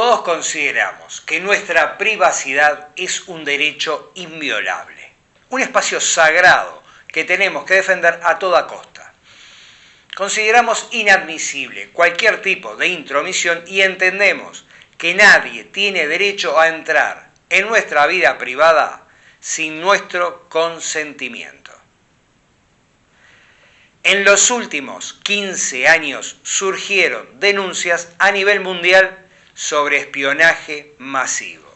Todos consideramos que nuestra privacidad es un derecho inviolable, un espacio sagrado que tenemos que defender a toda costa. Consideramos inadmisible cualquier tipo de intromisión y entendemos que nadie tiene derecho a entrar en nuestra vida privada sin nuestro consentimiento. En los últimos 15 años surgieron denuncias a nivel mundial sobre espionaje masivo.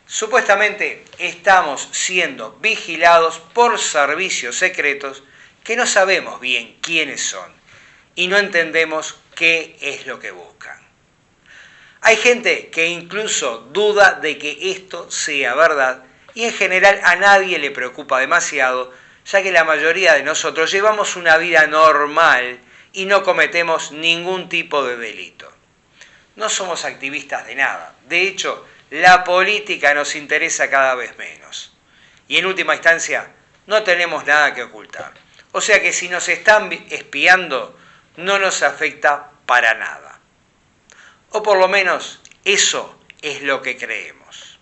Supuestamente estamos siendo vigilados por servicios secretos que no sabemos bien quiénes son y no entendemos qué es lo que buscan. Hay gente que incluso duda de que esto sea verdad y en general a nadie le preocupa demasiado, ya que la mayoría de nosotros llevamos una vida normal y no cometemos ningún tipo de delito. No somos activistas de nada. De hecho, la política nos interesa cada vez menos. Y en última instancia, no tenemos nada que ocultar. O sea que si nos están espiando, no nos afecta para nada. O por lo menos, eso es lo que creemos.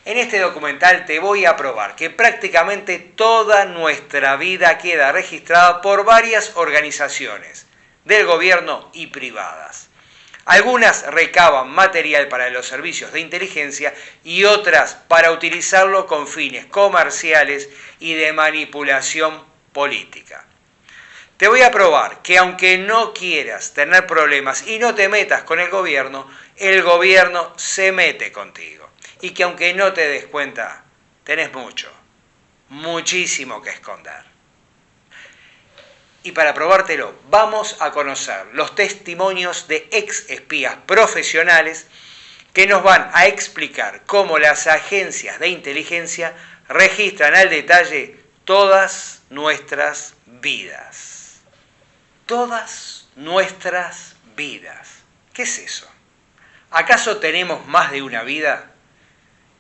En este documental te voy a probar que prácticamente toda nuestra vida queda registrada por varias organizaciones del gobierno y privadas. Algunas recaban material para los servicios de inteligencia y otras para utilizarlo con fines comerciales y de manipulación política. Te voy a probar que aunque no quieras tener problemas y no te metas con el gobierno se mete contigo. Y que aunque no te des cuenta, tenés muchísimo que esconder. Y para probártelo, vamos a conocer los testimonios de ex espías profesionales que nos van a explicar cómo las agencias de inteligencia registran al detalle todas nuestras vidas. Todas nuestras vidas. ¿Qué es eso? ¿Acaso tenemos más de una vida?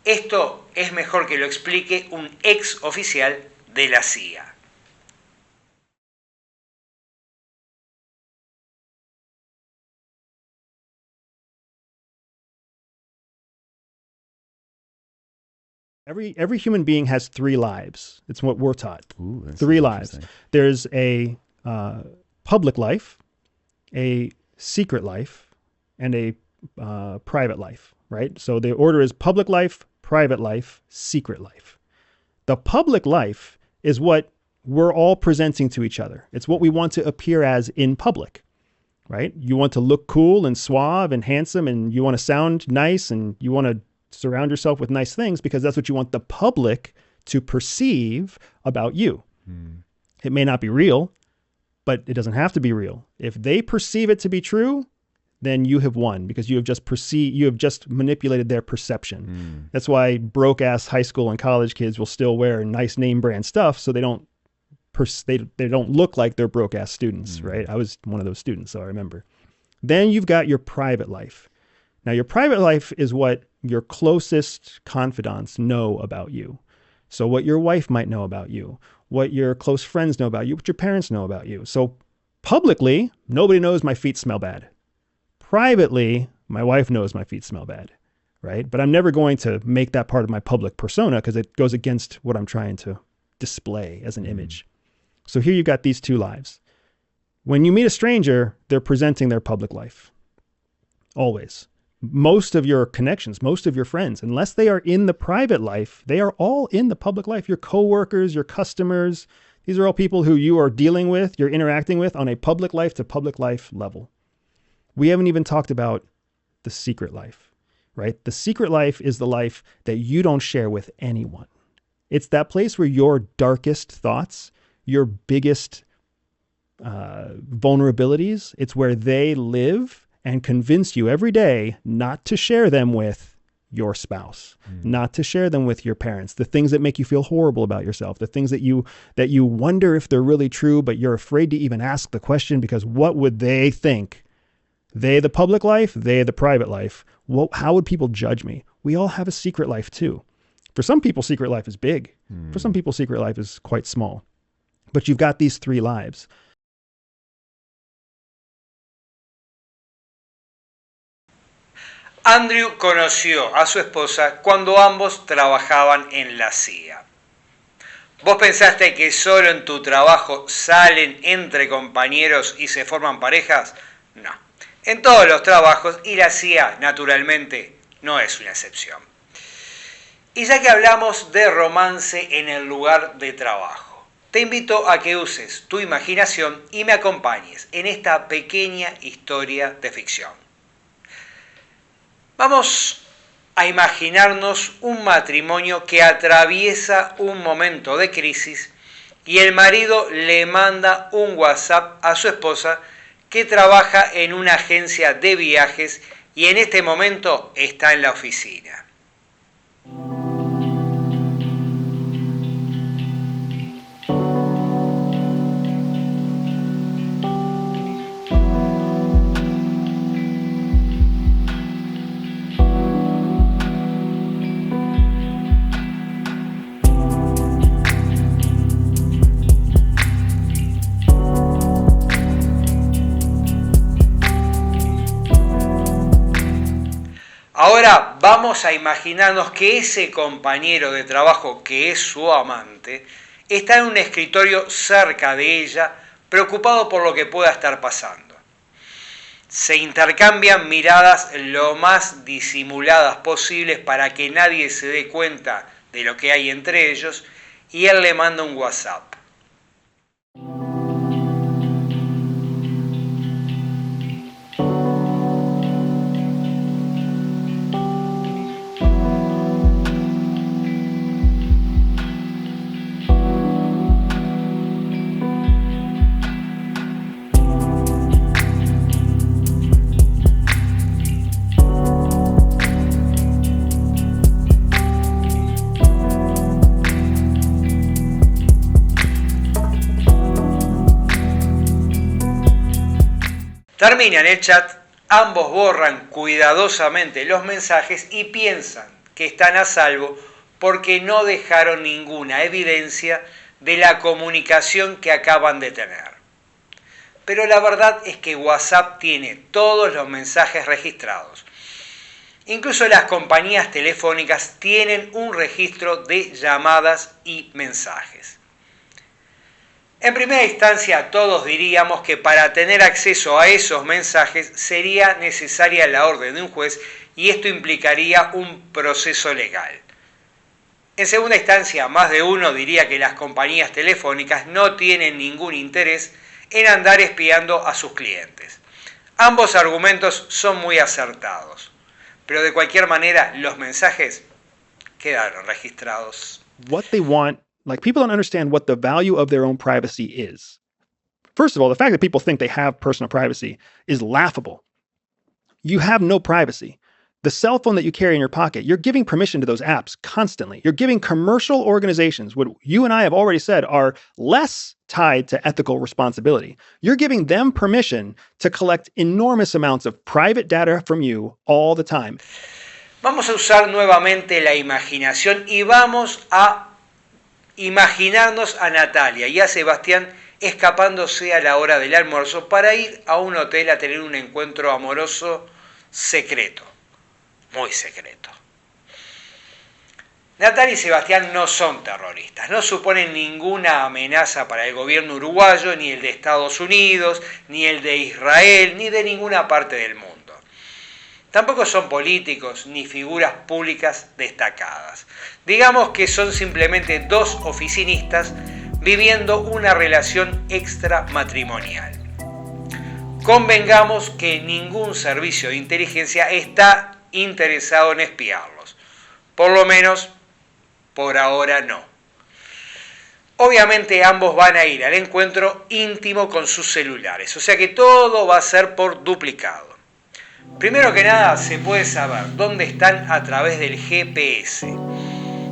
Esto es mejor que lo explique un ex oficial de la CIA. Every human being has three lives. It's what we're taught. Ooh, that's three lives. There's a public life, a secret life, and a private life, right? So the order is public life, private life, secret life. The public life is what we're all presenting to each other. It's what we want to appear as in public, right? You want to look cool and suave and handsome, and you want to sound nice, and you want to surround yourself with nice things because that's what you want the public to perceive about you. It may not be real, but it doesn't have to be real. If they perceive it to be true, then you have won because you have just manipulated their perception. That's why broke ass high school and college kids will still wear nice name brand stuff so they don't look like they're broke ass students, right? I was one of those students, so I remember. Then you've got your private life. Now, your private life is what your closest confidants know about you. So what your wife might know about you, what your close friends know about you, what your parents know about you. So publicly, nobody knows my feet smell bad. Privately, my wife knows my feet smell bad, right? But I'm never going to make that part of my public persona because it goes against what I'm trying to display as an image. So here you've got these two lives. When you meet a stranger, they're presenting their public life. Always. Most of your connections, most of your friends, unless they are in the private life, they are all in the public life. Your coworkers, your customers, these are all people who you are dealing with, you're interacting with on a public life to public life level. We haven't even talked about the secret life, right? The secret life is the life that you don't share with anyone. It's that place where your darkest thoughts, your biggest vulnerabilities, it's where they live and convince you every day not to share them with your spouse, not to share them with your parents, the things that make you feel horrible about yourself, the things that you wonder if they're really true, but you're afraid to even ask the question because what would they think? They the public life, they the private life. Well, how would people judge me? We all have a secret life too. For some people, secret life is big. For some people, secret life is quite small. But you've got these three lives. Andrew conoció a su esposa cuando ambos trabajaban en la CIA. ¿Vos pensaste que solo en tu trabajo salen entre compañeros y se forman parejas? No. En todos los trabajos, y la CIA, naturalmente, no es una excepción. Y ya que hablamos de romance en el lugar de trabajo, te invito a que uses tu imaginación y me acompañes en esta pequeña historia de ficción. Vamos a imaginarnos un matrimonio que atraviesa un momento de crisis y el marido le manda un WhatsApp a su esposa que trabaja en una agencia de viajes y en este momento está en la oficina. Ahora vamos a imaginarnos que ese compañero de trabajo que es su amante está en un escritorio cerca de ella, preocupado por lo que pueda estar pasando. Se intercambian miradas lo más disimuladas posibles para que nadie se dé cuenta de lo que hay entre ellos y él le manda un WhatsApp. Terminan el chat, ambos borran cuidadosamente los mensajes y piensan que están a salvo porque no dejaron ninguna evidencia de la comunicación que acaban de tener. Pero la verdad es que WhatsApp tiene todos los mensajes registrados. Incluso las compañías telefónicas tienen un registro de llamadas y mensajes. En primera instancia, todos diríamos que para tener acceso a esos mensajes sería necesaria la orden de un juez y esto implicaría un proceso legal. En segunda instancia, más de uno diría que las compañías telefónicas no tienen ningún interés en andar espiando a sus clientes. Ambos argumentos son muy acertados, pero de cualquier manera los mensajes quedaron registrados. What they want, like, people don't understand what the value of their own privacy is. First of all, the fact that people think they have personal privacy is laughable. You have no privacy. The cell phone that you carry in your pocket, you're giving permission to those apps constantly. You're giving commercial organizations, what you and I have already said are less tied to ethical responsibility. You're giving them permission to collect enormous amounts of private data from you all the time. Vamos a usar nuevamente la imaginación y vamos a imaginarnos a Natalia y a Sebastián escapándose a la hora del almuerzo para ir a un hotel a tener un encuentro amoroso secreto, muy secreto. Natalia y Sebastián no son terroristas, no suponen ninguna amenaza para el gobierno uruguayo, ni el de Estados Unidos, ni el de Israel, ni de ninguna parte del mundo. Tampoco son políticos ni figuras públicas destacadas. Digamos que son simplemente dos oficinistas viviendo una relación extramatrimonial. Convengamos que ningún servicio de inteligencia está interesado en espiarlos. Por lo menos, por ahora no. Obviamente ambos van a ir al encuentro íntimo con sus celulares, o sea que todo va a ser por duplicado. Primero que nada, se puede saber dónde están a través del GPS.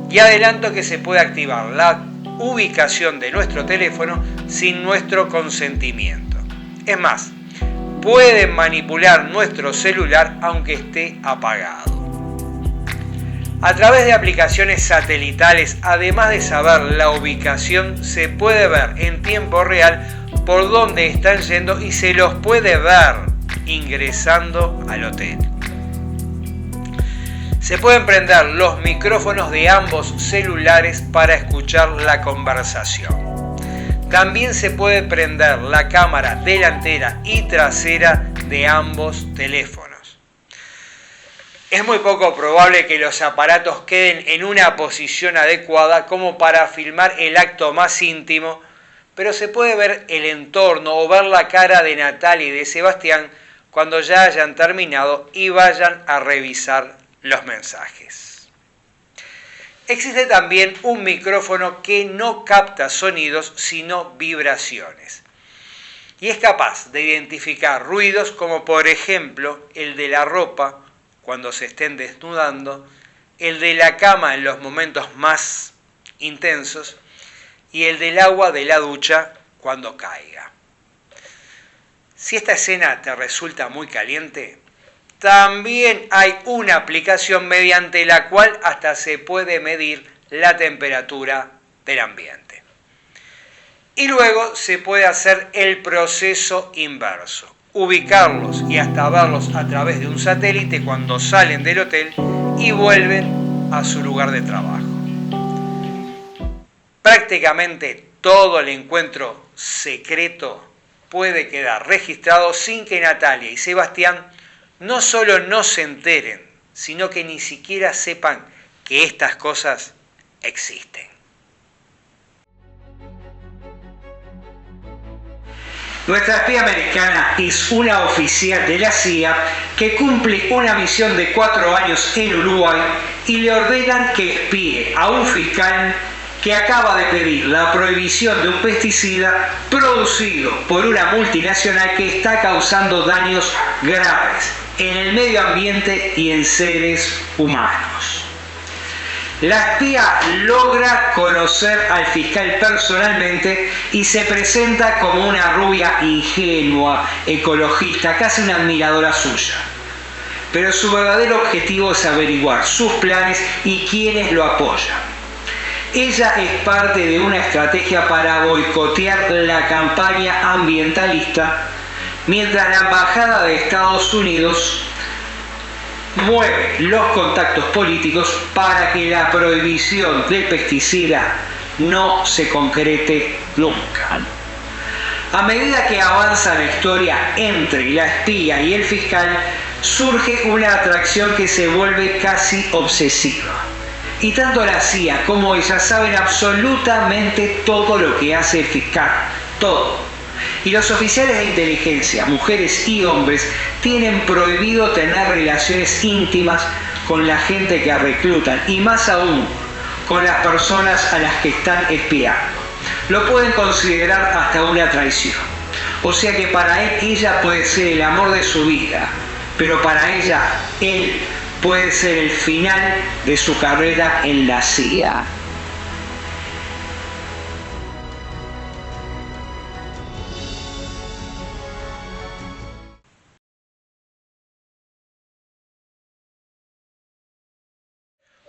Y adelanto que se puede activar la ubicación de nuestro teléfono sin nuestro consentimiento. Es más, pueden manipular nuestro celular aunque esté apagado. A través de aplicaciones satelitales, además de saber la ubicación, se puede ver en tiempo real por dónde están yendo y se los puede ver ingresando al hotel. Se pueden prender los micrófonos de ambos celulares para escuchar la conversación. También se puede prender la cámara delantera y trasera de ambos teléfonos. Es muy poco probable que los aparatos queden en una posición adecuada como para filmar el acto más íntimo, pero se puede ver el entorno o ver la cara de Natalia y de Sebastián cuando ya hayan terminado y vayan a revisar los mensajes. Existe también un micrófono que no capta sonidos sino vibraciones y es capaz de identificar ruidos como por ejemplo el de la ropa cuando se estén desnudando, el de la cama en los momentos más intensos y el del agua de la ducha cuando caiga. Si esta escena te resulta muy caliente, también hay una aplicación mediante la cual hasta se puede medir la temperatura del ambiente. Y luego se puede hacer el proceso inverso, ubicarlos y hasta verlos a través de un satélite cuando salen del hotel y vuelven a su lugar de trabajo. Prácticamente todo el encuentro secreto puede quedar registrado sin que Natalia y Sebastián no solo no se enteren, sino que ni siquiera sepan que estas cosas existen. Nuestra espía americana es una oficial de la CIA que cumple una misión de 4 años en Uruguay y le ordenan que espíe a un fiscal que acaba de pedir la prohibición de un pesticida producido por una multinacional que está causando daños graves en el medio ambiente y en seres humanos. La espía logra conocer al fiscal personalmente y se presenta como una rubia ingenua, ecologista, casi una admiradora suya. Pero su verdadero objetivo es averiguar sus planes y quiénes lo apoyan. Ella es parte de una estrategia para boicotear la campaña ambientalista, mientras la Embajada de Estados Unidos mueve los contactos políticos para que la prohibición del pesticida no se concrete nunca. A medida que avanza la historia entre la espía y el fiscal, surge una atracción que se vuelve casi obsesiva. Y tanto la CIA como ella saben absolutamente todo lo que hace el fiscal, todo. Y los oficiales de inteligencia, mujeres y hombres, tienen prohibido tener relaciones íntimas con la gente que reclutan y más aún con las personas a las que están espiando. Lo pueden considerar hasta una traición. O sea que para él, ella puede ser el amor de su vida, pero para ella, él puede ser el final de su carrera en la CIA.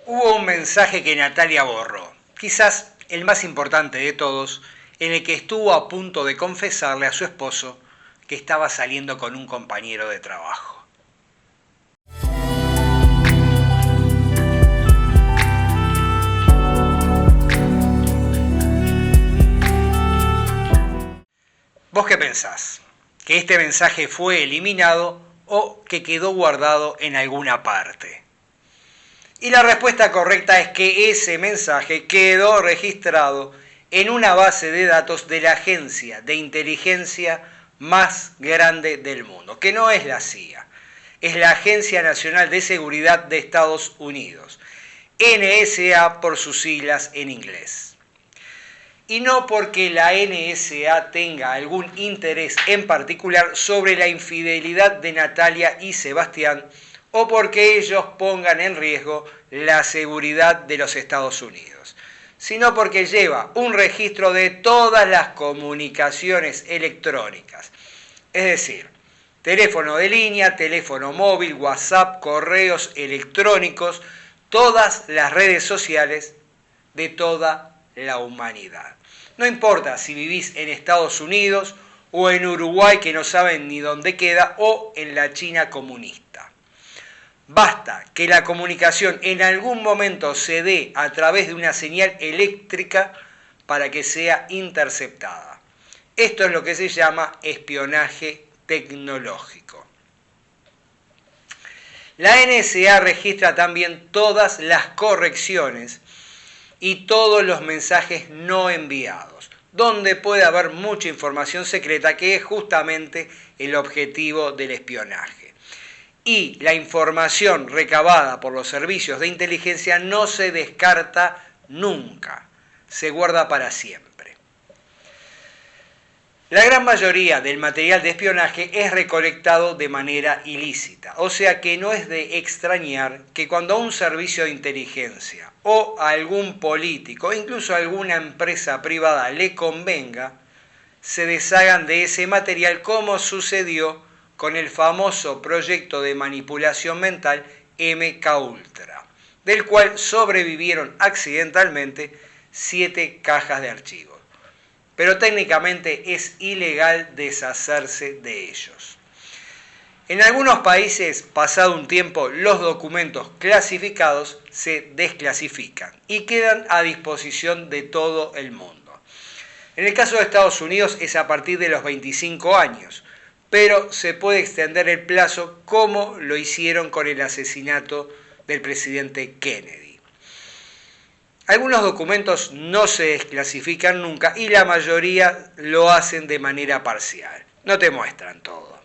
Hubo un mensaje que Natalia borró, quizás el más importante de todos, en el que estuvo a punto de confesarle a su esposo que estaba saliendo con un compañero de trabajo. ¿Vos qué pensás? ¿Que este mensaje fue eliminado o que quedó guardado en alguna parte? Y la respuesta correcta es que ese mensaje quedó registrado en una base de datos de la agencia de inteligencia más grande del mundo, que no es la CIA, es la Agencia Nacional de Seguridad de Estados Unidos, NSA por sus siglas en inglés. Y no porque la NSA tenga algún interés en particular sobre la infidelidad de Natalia y Sebastián o porque ellos pongan en riesgo la seguridad de los Estados Unidos, sino porque lleva un registro de todas las comunicaciones electrónicas, es decir, teléfono de línea, teléfono móvil, WhatsApp, correos electrónicos, todas las redes sociales de toda la humanidad. No importa si vivís en Estados Unidos o en Uruguay que no saben ni dónde queda o en la China comunista. Basta que la comunicación en algún momento se dé a través de una señal eléctrica para que sea interceptada. Esto es lo que se llama espionaje tecnológico. La NSA registra también todas las correcciones y todos los mensajes no enviados, donde puede haber mucha información secreta, que es justamente el objetivo del espionaje. Y la información recabada por los servicios de inteligencia no se descarta nunca, se guarda para siempre. La gran mayoría del material de espionaje es recolectado de manera ilícita, o sea que no es de extrañar que cuando a un servicio de inteligencia o a algún político, incluso a alguna empresa privada le convenga, se deshagan de ese material, como sucedió con el famoso proyecto de manipulación mental MKUltra, del cual sobrevivieron accidentalmente 7 cajas de archivos. Pero técnicamente es ilegal deshacerse de ellos. En algunos países, pasado un tiempo, los documentos clasificados se desclasifican y quedan a disposición de todo el mundo. En el caso de Estados Unidos es a partir de los 25 años, pero se puede extender el plazo como lo hicieron con el asesinato del presidente Kennedy. Algunos documentos no se desclasifican nunca y la mayoría lo hacen de manera parcial. No te muestran todo.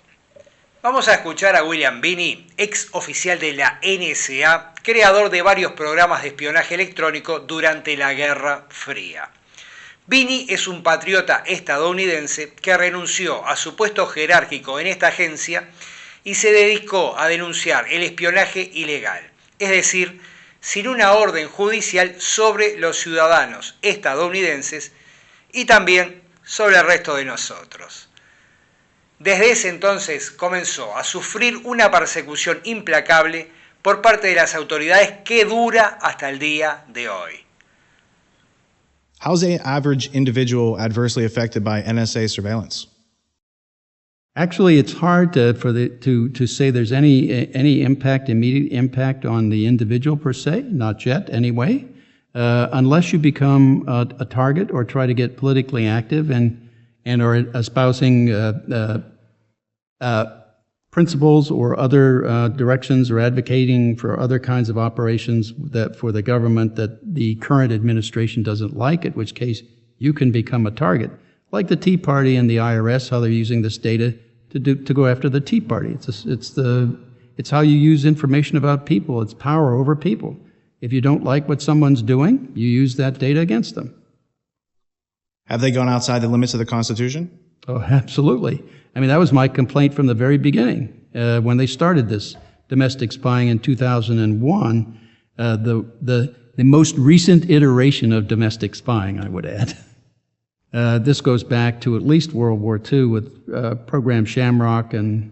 Vamos a escuchar a William Binney, ex oficial de la NSA, creador de varios programas de espionaje electrónico durante la Guerra Fría. Binney es un patriota estadounidense que renunció a su puesto jerárquico en esta agencia y se dedicó a denunciar el espionaje ilegal, es decir, sin una orden judicial sobre los ciudadanos estadounidenses y también sobre el resto de nosotros. Desde ese entonces comenzó a sufrir una persecución implacable por parte de las autoridades que dura hasta el día de hoy. How's the average individual adversely affected by NSA surveillance? Actually, it's hard to say there's any immediate impact on the individual per se, not yet anyway, unless you become a target or try to get politically active and are espousing principles or other directions or advocating for other kinds of operations that for the government that the current administration doesn't like, at which case you can become a target. Like the Tea Party and the IRS, how they're using this data to go after the Tea Party. It's how you use information about people. It's power over people. If you don't like what someone's doing, you use that data against them. Have they gone outside the limits of the Constitution? Oh, absolutely. I mean, that was my complaint from the very beginning. When they started this domestic spying in 2001, the most recent iteration of domestic spying, I would add. This goes back to at least World War II with program Shamrock, and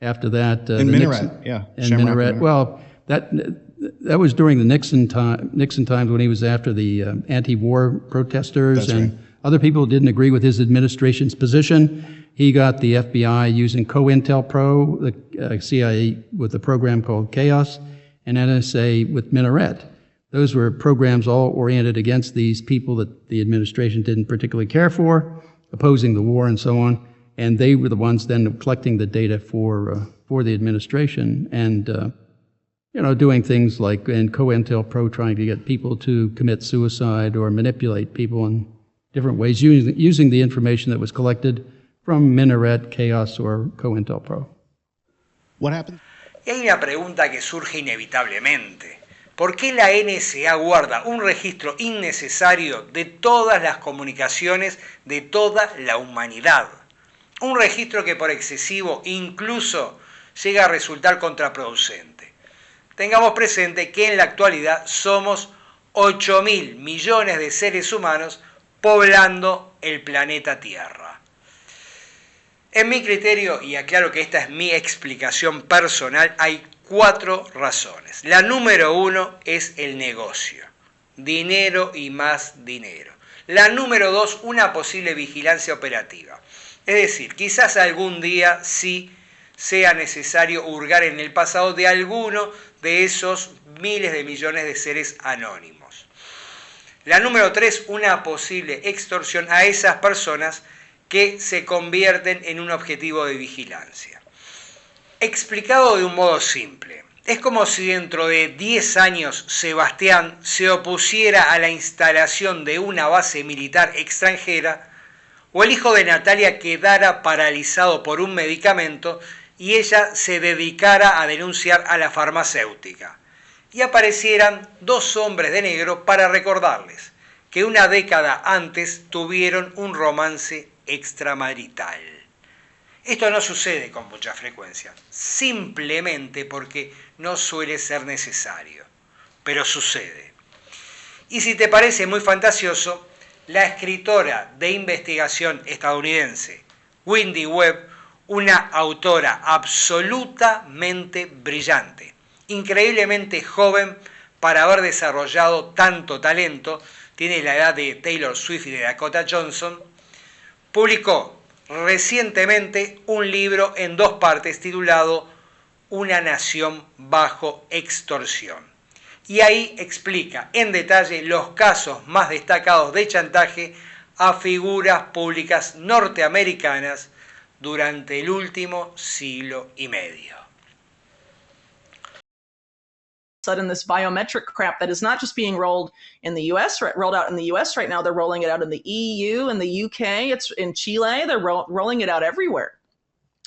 after that, and Minaret, yeah, and Minaret. Well, that was during the Nixon times when he was after the anti-war protesters. That's and right. Other people didn't agree with his administration's position. He got the FBI using COINTELPRO, the CIA with a program called Chaos, and NSA with Minaret. Those were programs all oriented against these people that the administration didn't particularly care for, opposing the war and so on. And they were the ones then collecting the data for the administration and doing things like in COINTELPRO trying to get people to commit suicide or manipulate people in different ways using the information that was collected from Minaret, Chaos, or COINTELPRO. What happened? Y hay una pregunta que surge inevitablemente. ¿Por qué la NSA guarda un registro innecesario de todas las comunicaciones de toda la humanidad? Un registro que por excesivo incluso llega a resultar contraproducente. Tengamos presente que en la actualidad somos 8.000 millones de seres humanos poblando el planeta Tierra. En mi criterio, y aclaro que esta es mi explicación personal, hay 4 razones. La número 1 es el negocio. Dinero y más dinero. La número 2, una posible vigilancia operativa. Es decir, quizás algún día sí sea necesario hurgar en el pasado de alguno de esos miles de millones de seres anónimos. La número 3, una posible extorsión a esas personas que se convierten en un objetivo de vigilancia. Explicado de un modo simple, es como si dentro de 10 años Sebastián se opusiera a la instalación de una base militar extranjera o el hijo de Natalia quedara paralizado por un medicamento y ella se dedicara a denunciar a la farmacéutica y aparecieran 2 hombres de negro para recordarles que una década antes tuvieron un romance extramarital. Esto no sucede con mucha frecuencia, simplemente porque no suele ser necesario, pero sucede. Y si te parece muy fantasioso, la escritora de investigación estadounidense Wendy Webb, una autora absolutamente brillante, increíblemente joven para haber desarrollado tanto talento, tiene la edad de Taylor Swift y de Dakota Johnson, publicó recientemente un libro en 2 partes titulado Una nación bajo extorsión. Y ahí explica en detalle los casos más destacados de chantaje a figuras públicas norteamericanas durante el último siglo y medio. Sudden this biometric crap that is not just being rolled in the US, rolled out in the US right now, they're rolling it out in the EU, in the UK, it's in Chile, they're rolling it out everywhere,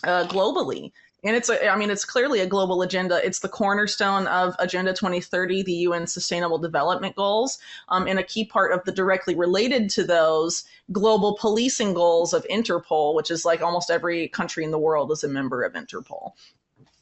globally. And it's clearly a global agenda. It's the cornerstone of Agenda 2030, the UN Sustainable Development Goals, and a key part of the directly related to those global policing goals of Interpol, which is like almost every country in the world is a member of Interpol.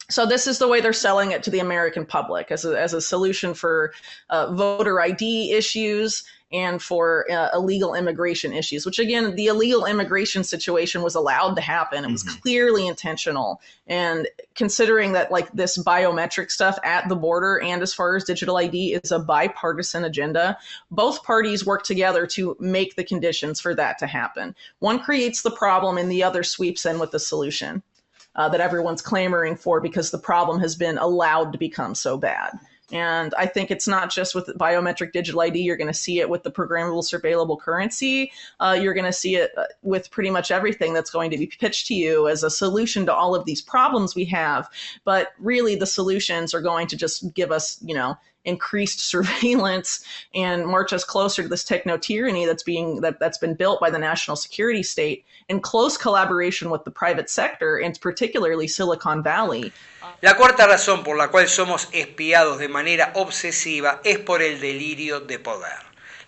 So this is the way they're selling it to the American public as a solution for voter ID issues and for illegal immigration issues, which again, the illegal immigration situation was allowed to happen. It was clearly intentional. And considering that like this biometric stuff at the border and as far as digital ID is a bipartisan agenda, both parties work together to make the conditions for that to happen. One creates the problem and the other sweeps in with the solution. That everyone's clamoring for because the problem has been allowed to become so bad. And I think it's not just with biometric digital ID. You're going to see it with the programmable surveillable currency. You're going to see it with pretty much everything that's going to be pitched to you as a solution to all of these problems we have. But really the solutions are going to just give us, increased surveillance and march us closer to this techno-tyranny that's been built by the national security state in close collaboration with the private sector, and particularly Silicon Valley. La cuarta razón por la cual somos espiados de manera obsesiva es por el delirio de poder.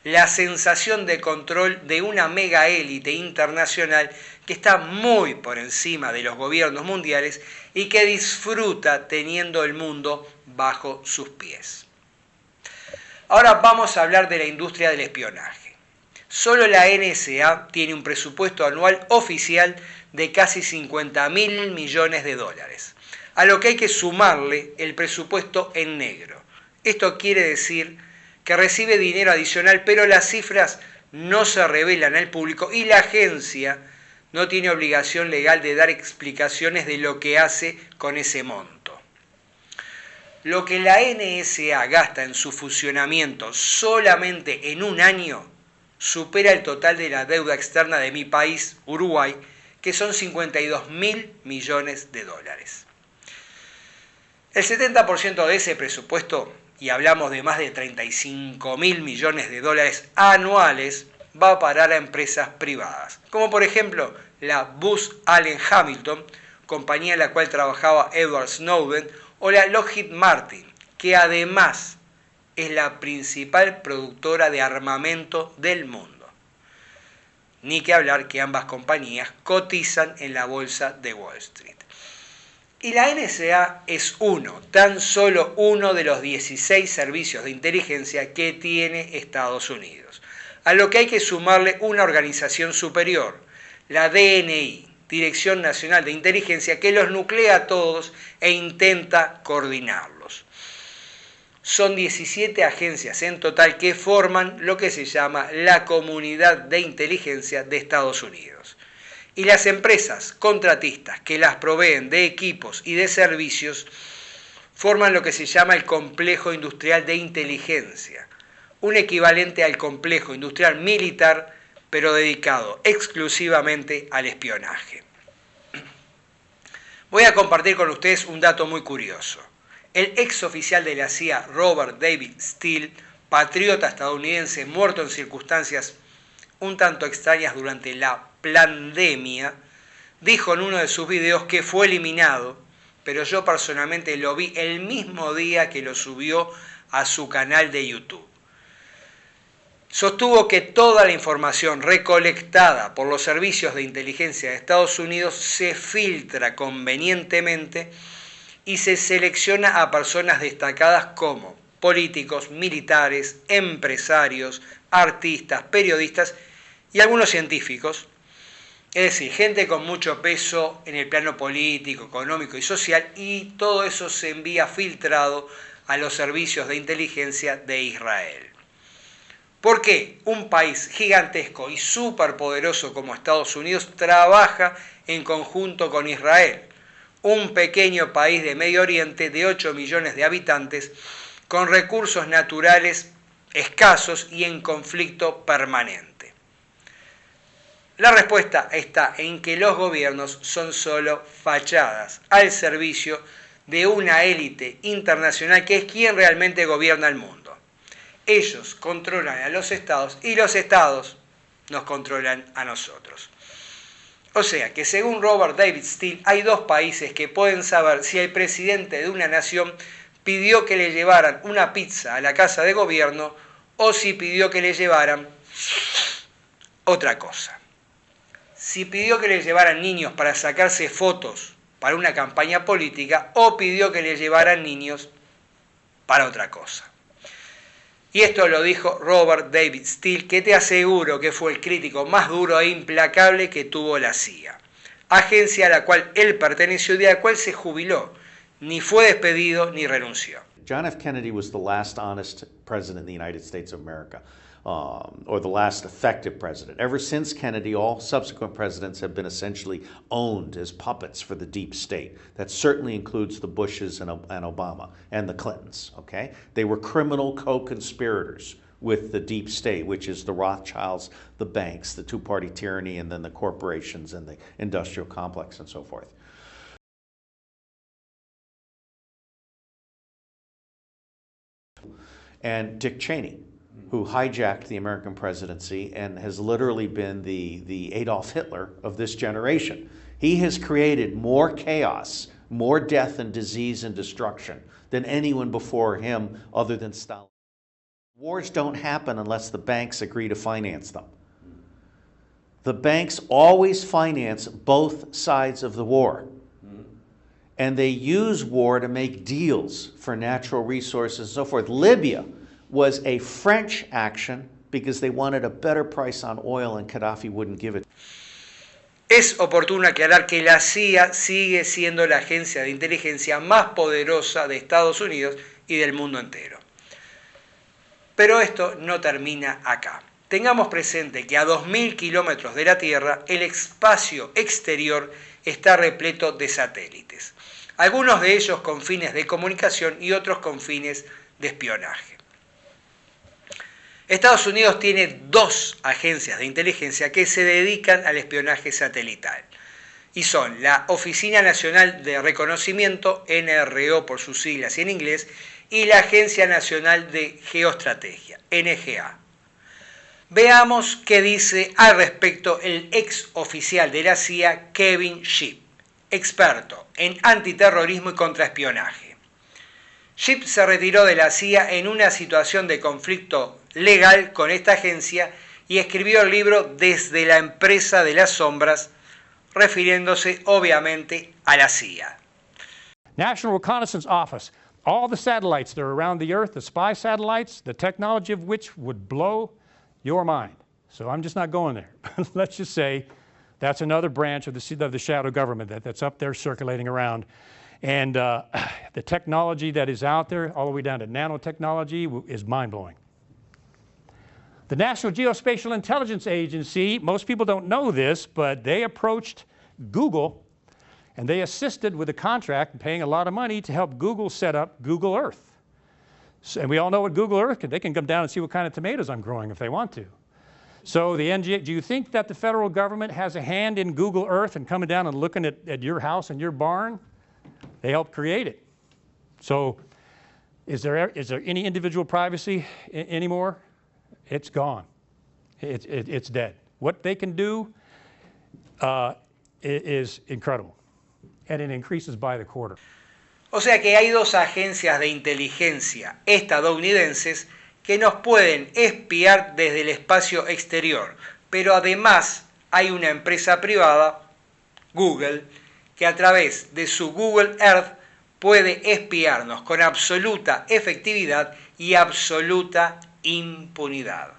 La sensación de control de una mega élite internacional que está muy por encima de los gobiernos mundiales y que disfruta teniendo el mundo bajo sus pies. Ahora vamos a hablar de la industria del espionaje. Solo la NSA tiene un presupuesto anual oficial de casi 50.000 millones de dólares, a lo que hay que sumarle el presupuesto en negro. Esto quiere decir que recibe dinero adicional, pero las cifras no se revelan al público y la agencia no tiene obligación legal de dar explicaciones de lo que hace con ese monto. Lo que la NSA gasta en su funcionamiento solamente en un año supera el total de la deuda externa de mi país, Uruguay, que son 52.000 millones de dólares. El 70% de ese presupuesto, y hablamos de más de 35.000 millones de dólares anuales, va a parar a empresas privadas, como por ejemplo la Booz Allen Hamilton, compañía en la cual trabajaba Edward Snowden, o la Lockheed Martin, que además es la principal productora de armamento del mundo. Ni que hablar que ambas compañías cotizan en la bolsa de Wall Street. Y la NSA es tan solo uno de los 16 servicios de inteligencia que tiene Estados Unidos, a lo que hay que sumarle una organización superior, la DNI, Dirección Nacional de Inteligencia, que los nuclea a todos e intenta coordinarlos. Son 17 agencias en total que forman lo que se llama la Comunidad de Inteligencia de Estados Unidos. Y las empresas contratistas que las proveen de equipos y de servicios forman lo que se llama el complejo industrial de inteligencia, un equivalente al complejo industrial militar, pero dedicado exclusivamente al espionaje. Voy a compartir con ustedes un dato muy curioso. El ex oficial de la CIA, Robert David Steele, patriota estadounidense muerto en circunstancias un tanto extrañas durante la pandemia, dijo en uno de sus videos que fue eliminado, pero yo personalmente lo vi el mismo día que lo subió a su canal de YouTube. Sostuvo que toda la información recolectada por los servicios de inteligencia de Estados Unidos se filtra convenientemente y se selecciona a personas destacadas como políticos, militares, empresarios, artistas, periodistas y algunos científicos, es decir, gente con mucho peso en el plano político, económico y social, y todo eso se envía filtrado a los servicios de inteligencia de Israel. ¿Por qué un país gigantesco y superpoderoso como Estados Unidos trabaja en conjunto con Israel, un pequeño país de Medio Oriente de 8 millones de habitantes, con recursos naturales escasos y en conflicto permanente? La respuesta está en que los gobiernos son solo fachadas al servicio de una élite internacional que es quien realmente gobierna el mundo. Ellos controlan a los estados y los estados nos controlan a nosotros. O sea que según Robert David Steele hay dos países que pueden saber si el presidente de una nación pidió que le llevaran una pizza a la casa de gobierno o si pidió que le llevaran otra cosa. Si pidió que le llevaran niños para sacarse fotos para una campaña política o pidió que le llevaran niños para otra cosa. Y esto lo dijo Robert David Steele, que te aseguro que fue el crítico más duro e implacable que tuvo la CIA, agencia a la cual él perteneció y de la cual se jubiló. Ni fue despedido ni renunció. John F. Kennedy was the last honest president in the United States of America, or the last effective president. Ever since Kennedy, all subsequent presidents have been essentially owned as puppets for the deep state. That certainly includes the Bushes and Obama and the Clintons, okay? They were criminal co-conspirators with the deep state, which is the Rothschilds, the banks, the two-party tyranny, and then the corporations and the industrial complex and so forth. And Dick Cheney, who hijacked the American presidency and has literally been the Adolf Hitler of this generation. He has created more chaos, more death and disease and destruction than anyone before him other than Stalin. Wars don't happen unless the banks agree to finance them. The banks always finance both sides of the war. And they use war to make deals for natural resources and so forth. Libya was a French action because they wanted a better price on oil and Gaddafi wouldn't give it. Es oportuno aclarar que la CIA sigue siendo la agencia de inteligencia más poderosa de Estados Unidos y del mundo entero. Pero esto no termina acá. Tengamos presente que a 2.000 kilómetros de la Tierra el espacio exterior está repleto de satélites. Algunos de ellos con fines de comunicación y otros con fines de espionaje. Estados Unidos tiene dos agencias de inteligencia que se dedican al espionaje satelital y son la Oficina Nacional de Reconocimiento, NRO por sus siglas en inglés, y la Agencia Nacional de Geoestrategia, NGA. Veamos qué dice al respecto el ex oficial de la CIA, Kevin Shipp, experto en antiterrorismo y contraespionaje. Shipp se retiró de la CIA en una situación de conflicto legal con esta agencia y escribió el libro Desde la empresa de las sombras, refiriéndose obviamente a la CIA. National Reconnaissance Office, all the satellites that are around the Earth, the spy satellites, the technology of which would blow your mind. So I'm just not going there. Let's just say that's another branch of the shadow government that's up there circulating around. And the technology that is out there, all the way down to nanotechnology, is mind-blowing. The National Geospatial Intelligence Agency, most people don't know this, but they approached Google And they assisted with a contract and paying a lot of money to help Google set up Google Earth. So, and we all know what Google Earth can. They can come down and see what kind of tomatoes I'm growing if they want to. So the NGA, do you think that the federal government has a hand in Google Earth and coming down and looking at your house and your barn? They helped create it. So is there any individual privacy anymore? It's gone. It's dead. What they can do is incredible. And it increases by the quarter. O sea que hay dos agencias de inteligencia estadounidenses que nos pueden espiar desde el espacio exterior, pero además hay una empresa privada, Google, que a través de su Google Earth puede espiarnos con absoluta efectividad y absoluta impunidad.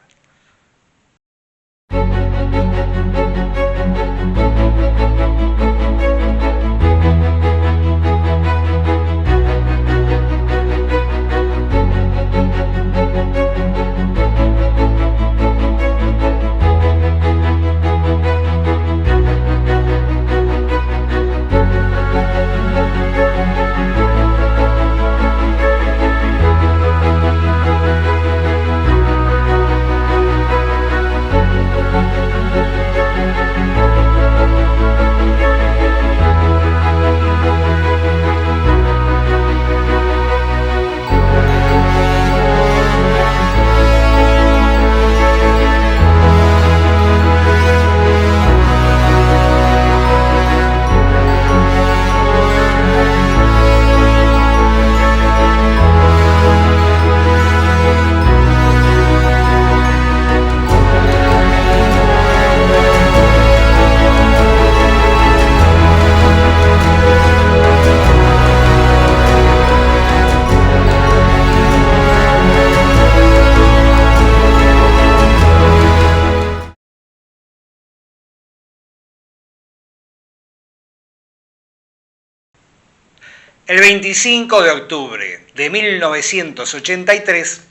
El 25 de octubre de 1983,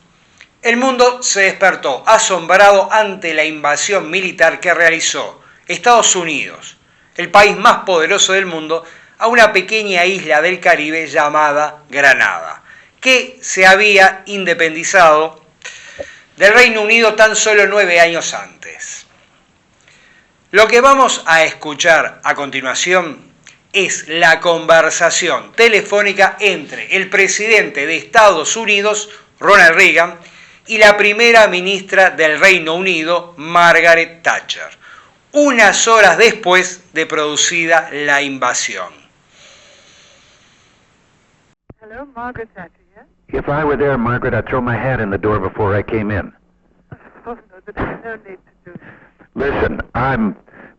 el mundo se despertó asombrado ante la invasión militar que realizó Estados Unidos, el país más poderoso del mundo, a una pequeña isla del Caribe llamada Granada, que se había independizado del Reino Unido tan solo 9 años antes. Lo que vamos a escuchar a continuación es la conversación telefónica entre el presidente de Estados Unidos, Ronald Reagan, y la primera ministra del Reino Unido, Margaret Thatcher, unas horas después de producida la invasión. Hello, Margaret Thatcher, yes? If I were there, Margaret, I'd throw my hat in the door before I came in. Oh, no, there's no need to do that. Listen,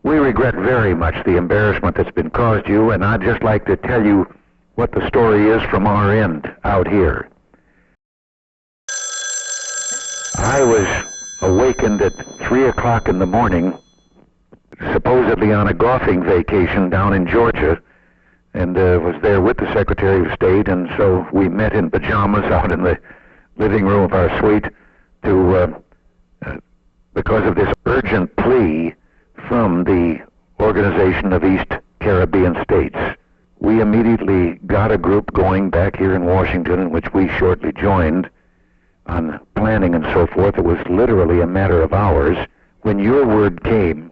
we regret very much the embarrassment that's been caused you, and I'd just like to tell you what the story is from our end out here. I was awakened at 3 o'clock in the morning, supposedly on a golfing vacation down in Georgia, and was there with the Secretary of State, and so we met in pajamas out in the living room of our suite to because of this urgent plea from the Organization of East Caribbean States. We immediately got a group going back here in Washington, in which we shortly joined on planning and so forth. It was literally a matter of hours when your word came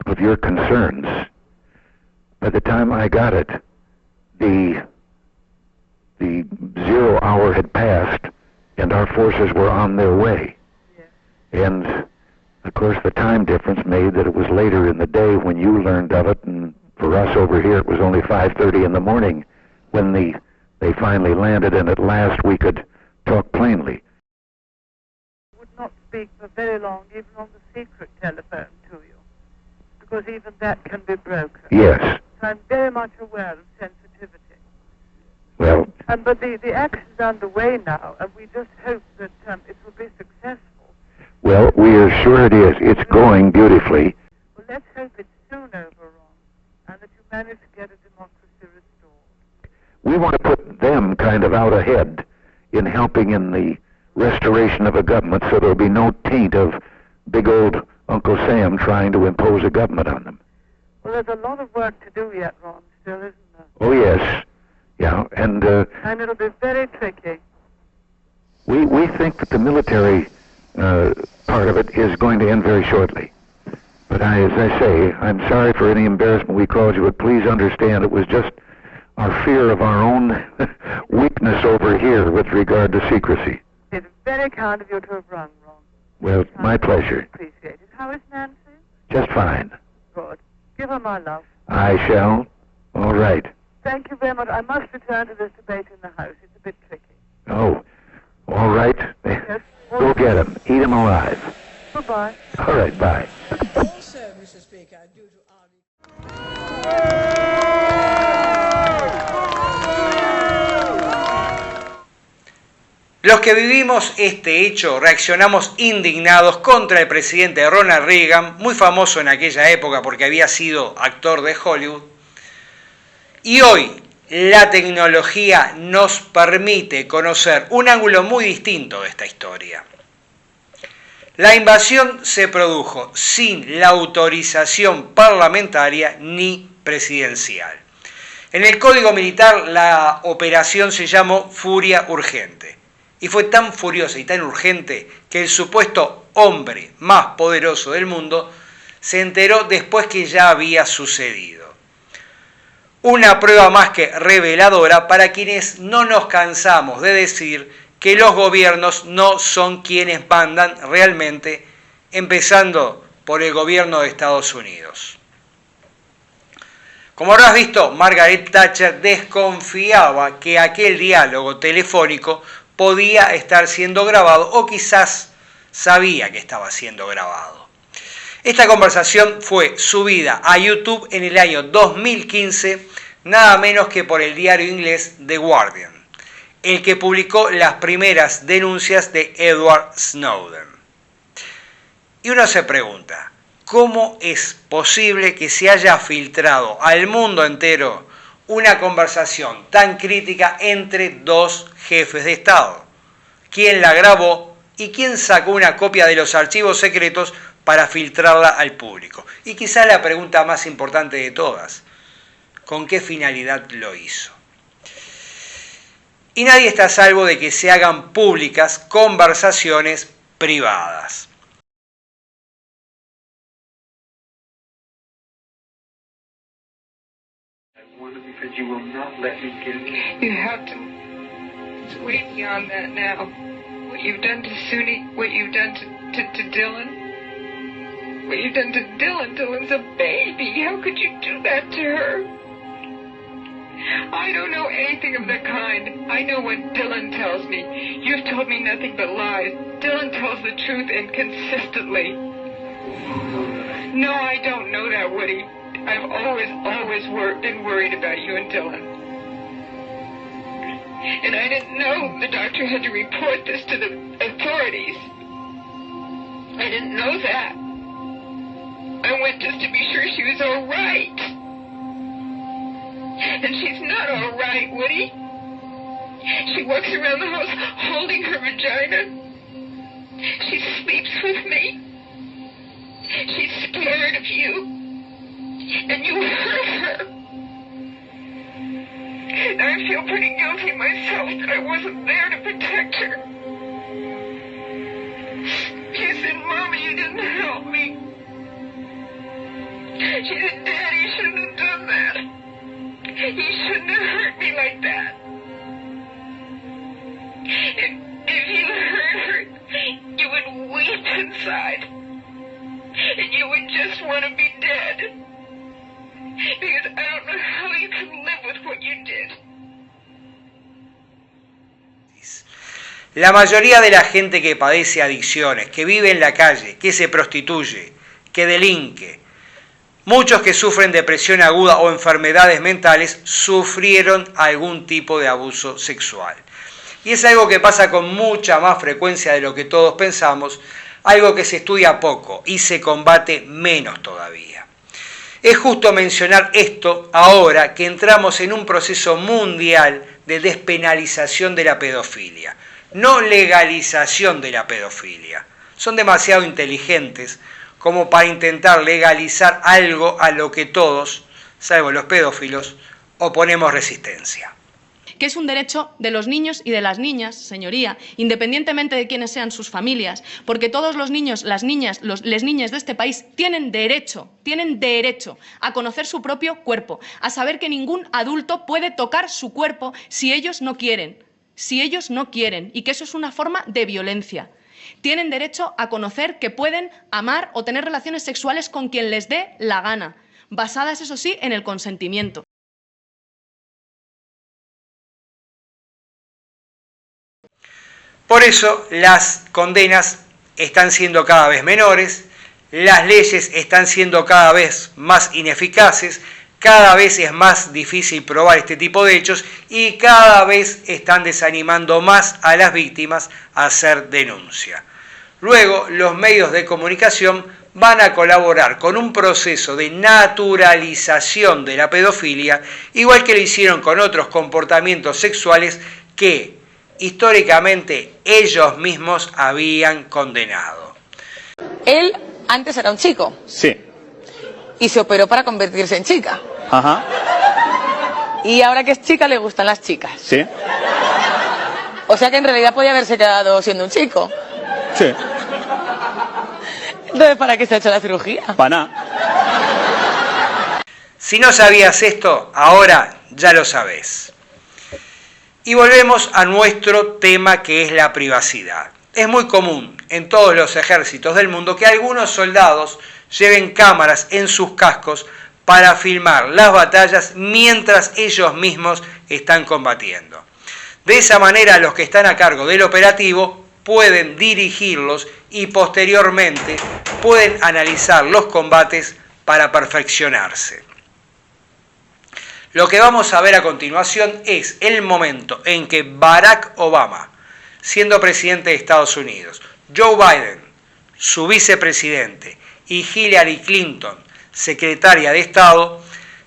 of your concerns. By the time I got it, the 0 hour had passed and our forces were on their way. And, of course, the time difference made that it was later in the day when you learned of it, and for us over here it was only 5:30 in the morning when they finally landed, and at last we could talk plainly. I would not speak for very long, even on the secret telephone to you, because even that can be broken. Yes. So I'm very much aware of sensitivity. Well... But the action's underway now, and we just hope that it will be successful. Well, we are sure it is. It's going beautifully. Well, let's hope it's soon over, Ron, and that you manage to get a democracy restored. We want to put them kind of out ahead in helping in the restoration of a government, so there'll be no taint of big old Uncle Sam trying to impose a government on them. Well, there's a lot of work to do yet, Ron, still, isn't there? Oh, yes. Yeah, and And it'll be very tricky. we think that the military part of it is going to end very shortly. But as I say, I'm sorry for any embarrassment we caused you, but please understand it was just our fear of our own weakness over here with regard to secrecy. It's very kind of you to have rung, Ron. Well, it's my pleasure. Appreciate it. How is Nancy? Just fine. Good. Give her my love. I shall. All right. Thank you very much. I must return to this debate in the House. It's a bit tricky. Oh, all right. Yes. Go get him. Eat him alive. Goodbye. All right, bye. Also, Mr. Speaker, due to our... Los que vivimos este hecho reaccionamos indignados contra el presidente Ronald Reagan, muy famoso en aquella época porque había sido actor de Hollywood. Y hoy la tecnología nos permite conocer un ángulo muy distinto de esta historia. La invasión se produjo sin la autorización parlamentaria ni presidencial. En el Código Militar la operación se llamó Furia Urgente. Y fue tan furiosa y tan urgente que el supuesto hombre más poderoso del mundo se enteró después que ya había sucedido. Una prueba más que reveladora para quienes no nos cansamos de decir que los gobiernos no son quienes mandan realmente, empezando por el gobierno de Estados Unidos. Como habrás visto, Margaret Thatcher desconfiaba que aquel diálogo telefónico podía estar siendo grabado o quizás sabía que estaba siendo grabado. Esta conversación fue subida a YouTube en el año 2015, nada menos que por el diario inglés The Guardian, el que publicó las primeras denuncias de Edward Snowden. Y uno se pregunta, ¿cómo es posible que se haya filtrado al mundo entero una conversación tan crítica entre dos jefes de Estado? ¿Quién la grabó y quién sacó una copia de los archivos secretos para filtrarla al público? Y quizá la pregunta más importante de todas, ¿con qué finalidad lo hizo? Y nadie está a salvo de que se hagan públicas conversaciones privadas. You will not let me get it. You have to way beyond that now. What you've done to Suni, what you've done to Dylan, what you've done to Dylan. Dylan's a baby. How could you do that to her? I don't know anything of the kind. I know what Dylan tells me. You've told me nothing but lies. Dylan tells the truth inconsistently. No, I don't know that, Woody. I've always been worried about you and Dylan. And I didn't know the doctor had to report this to the authorities. I didn't know that. I went just to be sure she was all right. And she's not all right, Woody. She walks around the house holding her vagina. She sleeps with me. She's scared of you. And you hurt her. And I feel pretty guilty myself that I wasn't there to protect her. She said, Mommy, you didn't help me. She said, Daddy, you shouldn't have done that. You shouldn't have hurt me like that. If you hurt her, you would weep inside. And you would just want to be dead. Because I don't know how you can live with what you did. La mayoría de la gente que padece adicciones, que vive en la calle, que se prostituye, que delinque, muchos que sufren depresión aguda o enfermedades mentales, sufrieron algún tipo de abuso sexual. Y es algo que pasa con mucha más frecuencia de lo que todos pensamos, algo que se estudia poco y se combate menos todavía. Es justo mencionar esto ahora que entramos en un proceso mundial de despenalización de la pedofilia, no legalización de la pedofilia. Son demasiado inteligentes como para intentar legalizar algo a lo que todos, salvo los pedófilos, oponemos resistencia. Que es un derecho de los niños y de las niñas, señoría, independientemente de quiénes sean sus familias, porque todos los niños, las niñas, les niñas de este país tienen derecho a conocer su propio cuerpo, a saber que ningún adulto puede tocar su cuerpo si ellos no quieren, y que eso es una forma de violencia. Tienen derecho a conocer que pueden amar o tener relaciones sexuales con quien les dé la gana, basadas, eso sí, en el consentimiento. Por eso las condenas están siendo cada vez menores, las leyes están siendo cada vez más ineficaces, cada vez es más difícil probar este tipo de hechos y cada vez están desanimando más a las víctimas a hacer denuncia. Luego, los medios de comunicación van a colaborar con un proceso de naturalización de la pedofilia, igual que lo hicieron con otros comportamientos sexuales que históricamente ellos mismos habían condenado. Él antes era un chico. Sí. Y se operó para convertirse en chica. Ajá. Y ahora que es chica le gustan las chicas. Sí. O sea que en realidad podía haberse quedado siendo un chico. Sí. Entonces, ¿para qué se ha hecho la cirugía? Para nada. Si no sabías esto, ahora ya lo sabés. Y volvemos a nuestro tema, que es la privacidad. Es muy común en todos los ejércitos del mundo que algunos soldados lleven cámaras en sus cascos para filmar las batallas mientras ellos mismos están combatiendo. De esa manera, los que están a cargo del operativo pueden dirigirlos y posteriormente pueden analizar los combates para perfeccionarse. Lo que vamos a ver a continuación es el momento en que Barack Obama, siendo presidente de Estados Unidos, Joe Biden, su vicepresidente, y Hillary Clinton, secretaria de Estado,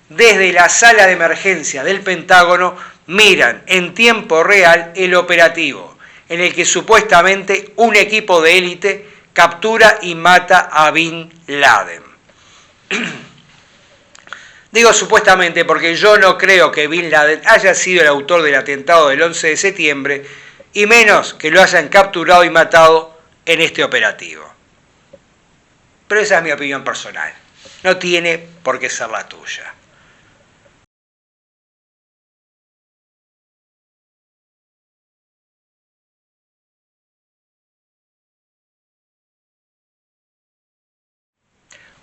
desde la sala de emergencia del Pentágono miran en tiempo real el operativo, en el que supuestamente un equipo de élite captura y mata a Bin Laden. Digo supuestamente porque yo no creo que Bin Laden haya sido el autor del atentado del 11 de septiembre, y menos que lo hayan capturado y matado en este operativo. Pero esa es mi opinión personal. No tiene por qué ser la tuya.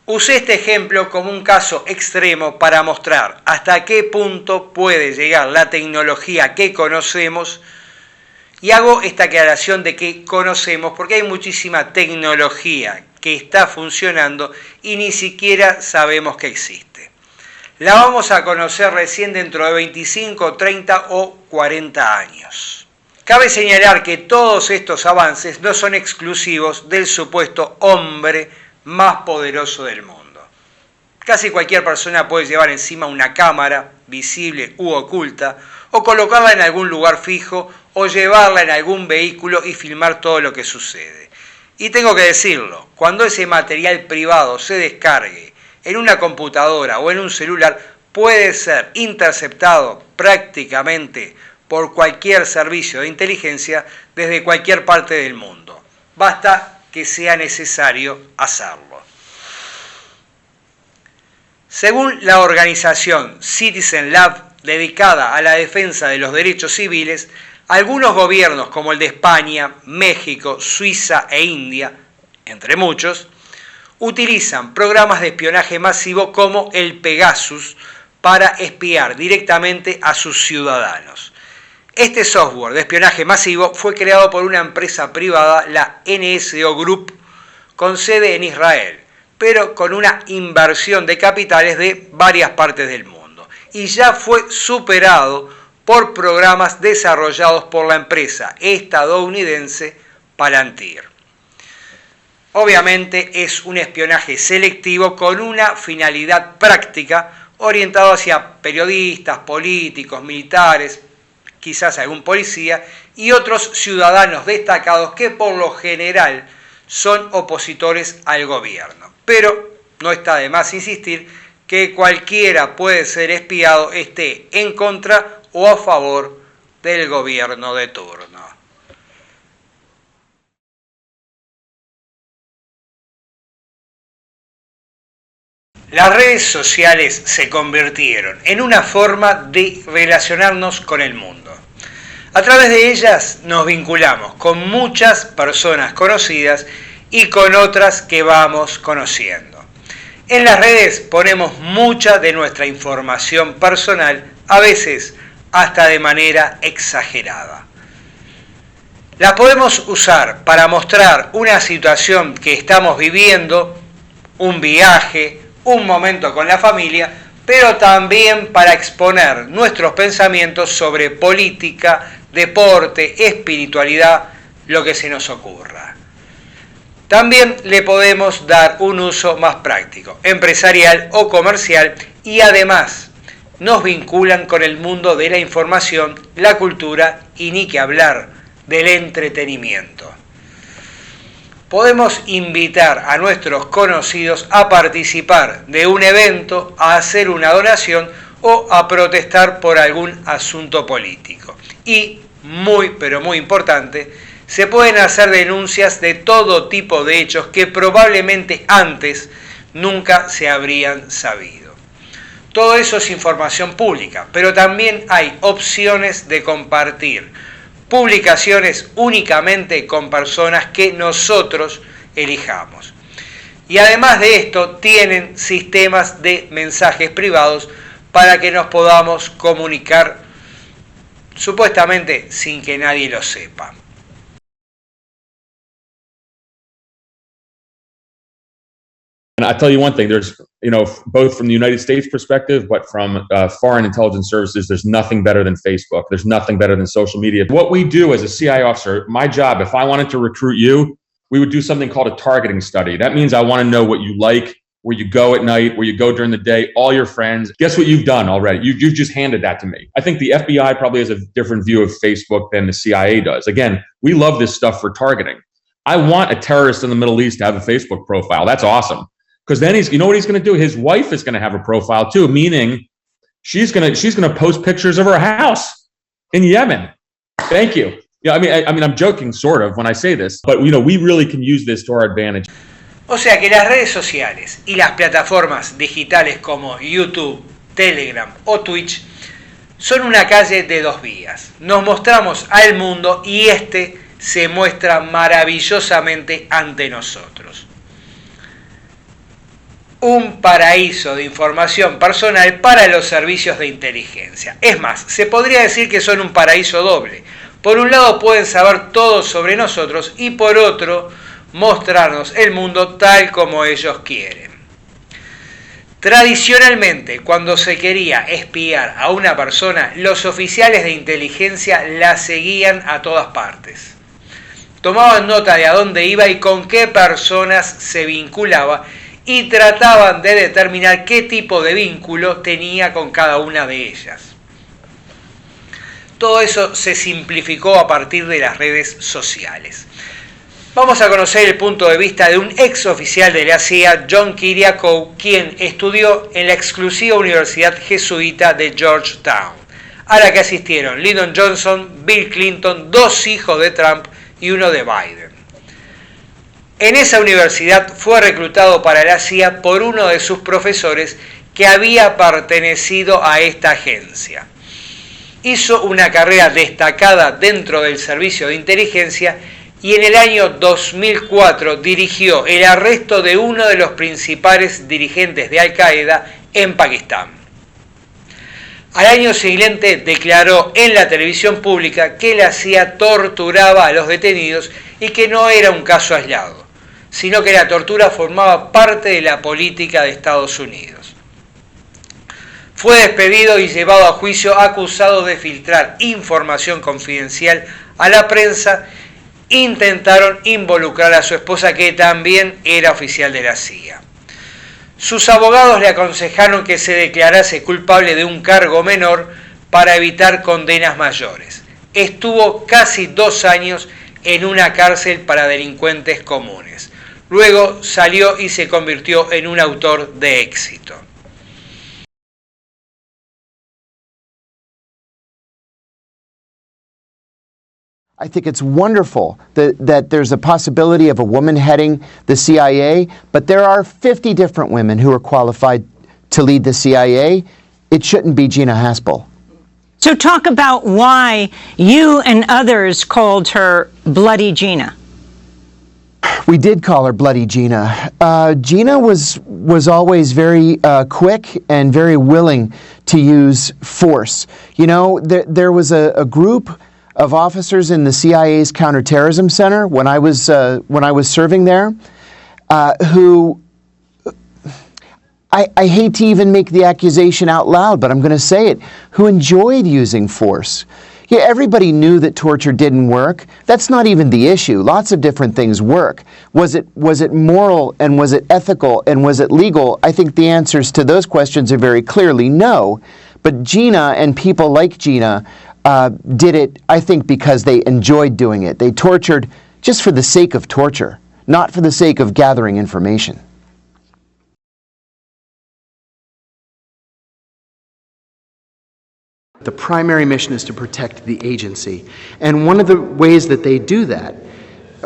Usé este ejemplo como un caso extremo para mostrar hasta qué punto puede llegar la tecnología que conocemos, y hago esta aclaración de que conocemos porque hay muchísima tecnología que está funcionando y ni siquiera sabemos que existe. La vamos a conocer recién dentro de 25, 30 o 40 años. Cabe señalar que todos estos avances no son exclusivos del supuesto hombre más poderoso del mundo. Casi cualquier persona puede llevar encima una cámara, visible u oculta, o colocarla en algún lugar fijo, o llevarla en algún vehículo y filmar todo lo que sucede. Y tengo que decirlo, cuando ese material privado se descargue en una computadora o en un celular, puede ser interceptado prácticamente por cualquier servicio de inteligencia desde cualquier parte del mundo. Basta que sea necesario hacerlo. Según la organización Citizen Lab, dedicada a la defensa de los derechos civiles, algunos gobiernos como el de España, México, Suiza e India, entre muchos, utilizan programas de espionaje masivo como el Pegasus para espiar directamente a sus ciudadanos. Este software de espionaje masivo fue creado por una empresa privada, la NSO Group, con sede en Israel, pero con una inversión de capitales de varias partes del mundo, y ya fue superado por programas desarrollados por la empresa estadounidense Palantir. Obviamente es un espionaje selectivo con una finalidad práctica orientado hacia periodistas, políticos, militares, quizás algún policía y otros ciudadanos destacados que por lo general son opositores al gobierno. Pero no está de más insistir que cualquiera puede ser espiado, esté en contra o a favor del gobierno de turno. Las redes sociales se convirtieron en una forma de relacionarnos con el mundo. A través de ellas nos vinculamos con muchas personas conocidas y con otras que vamos conociendo. En las redes ponemos mucha de nuestra información personal, a veces hasta de manera exagerada. La podemos usar para mostrar una situación que estamos viviendo, un viaje, un momento con la familia, pero también para exponer nuestros pensamientos sobre política, deporte, espiritualidad, lo que se nos ocurra. También le podemos dar un uso más práctico, empresarial o comercial, y además nos vinculan con el mundo de la información, la cultura y ni que hablar del entretenimiento. Podemos invitar a nuestros conocidos a participar de un evento, a hacer una donación o a protestar por algún asunto político. Y, muy pero muy importante, se pueden hacer denuncias de todo tipo de hechos que probablemente antes nunca se habrían sabido. Todo eso es información pública, pero también hay opciones de compartir publicaciones únicamente con personas que nosotros elijamos. Y además de esto, tienen sistemas de mensajes privados para que nos podamos comunicar supuestamente sin que nadie lo sepa. And I'll tell you one thing, there's, both from the United States perspective, but from foreign intelligence services, there's nothing better than Facebook. There's nothing better than social media. What we do as a CIA officer, my job, if I wanted to recruit you, we would do something called a targeting study. That means I want to know what you like, where you go at night, where you go during the day, all your friends. Guess what you've done already? You've just handed that to me. I think the FBI probably has a different view of Facebook than the CIA does. Again, we love this stuff for targeting. I want a terrorist in the Middle East to have a Facebook profile. That's awesome. Because then you know what he's going to do? His wife is going to have a profile too, meaning she's going to post pictures of her house in Yemen. Thank you. Yeah, I mean, I'm joking sort of when I say this, but we really can use this to our advantage. O sea que las redes sociales y las plataformas digitales como YouTube, Telegram o Twitch son una calle de dos vías. Nos mostramos al mundo y este se muestra maravillosamente ante nosotros. Un paraíso de información personal para los servicios de inteligencia. Es más, se podría decir que son un paraíso doble. Por un lado pueden saber todo sobre nosotros y por otro mostrarnos el mundo tal como ellos quieren. Tradicionalmente, cuando se quería espiar a una persona, los oficiales de inteligencia la seguían a todas partes. Tomaban nota de a dónde iba y con qué personas se vinculaba y trataban de determinar qué tipo de vínculo tenía con cada una de ellas. Todo eso se simplificó a partir de las redes sociales. Vamos a conocer el punto de vista de un ex oficial de la CIA, John Kiriakou, quien estudió en la exclusiva Universidad Jesuita de Georgetown, a la que asistieron Lyndon Johnson, Bill Clinton, dos hijos de Trump y uno de Biden. En esa universidad fue reclutado para la CIA por uno de sus profesores que había pertenecido a esta agencia. Hizo una carrera destacada dentro del servicio de inteligencia y en el año 2004 dirigió el arresto de uno de los principales dirigentes de Al-Qaeda en Pakistán. Al año siguiente declaró en la televisión pública que la CIA torturaba a los detenidos y que no era un caso aislado, sino que la tortura formaba parte de la política de Estados Unidos. Fue despedido y llevado a juicio acusado de filtrar información confidencial a la prensa. Intentaron involucrar a su esposa, que también era oficial de la CIA. Sus abogados le aconsejaron que se declarase culpable de un cargo menor para evitar condenas mayores. Estuvo casi 2 años en una cárcel para delincuentes comunes. Luego salió y se convirtió en un autor de éxito. I think it's wonderful that there's a possibility of a woman heading the CIA, but there are 50 different women who are qualified to lead the CIA. It shouldn't be Gina Haspel. So talk about why you and others called her Bloody Gina. We did call her Bloody Gina. Gina was always very quick and very willing to use force. You know, there was a group of officers in the CIA's Counterterrorism Center when I was serving there, who I hate to even make the accusation out loud, but I'm going to say it, who enjoyed using force. Yeah, everybody knew that torture didn't work. That's not even the issue. Lots of different things work. Was it moral, and was it ethical, and was it legal? I think the answers to those questions are very clearly no. But Gina and people like Gina did it, I think, because they enjoyed doing it. They tortured just for the sake of torture, not for the sake of gathering information. The primary mission is to protect the agency. And one of the ways that they do that,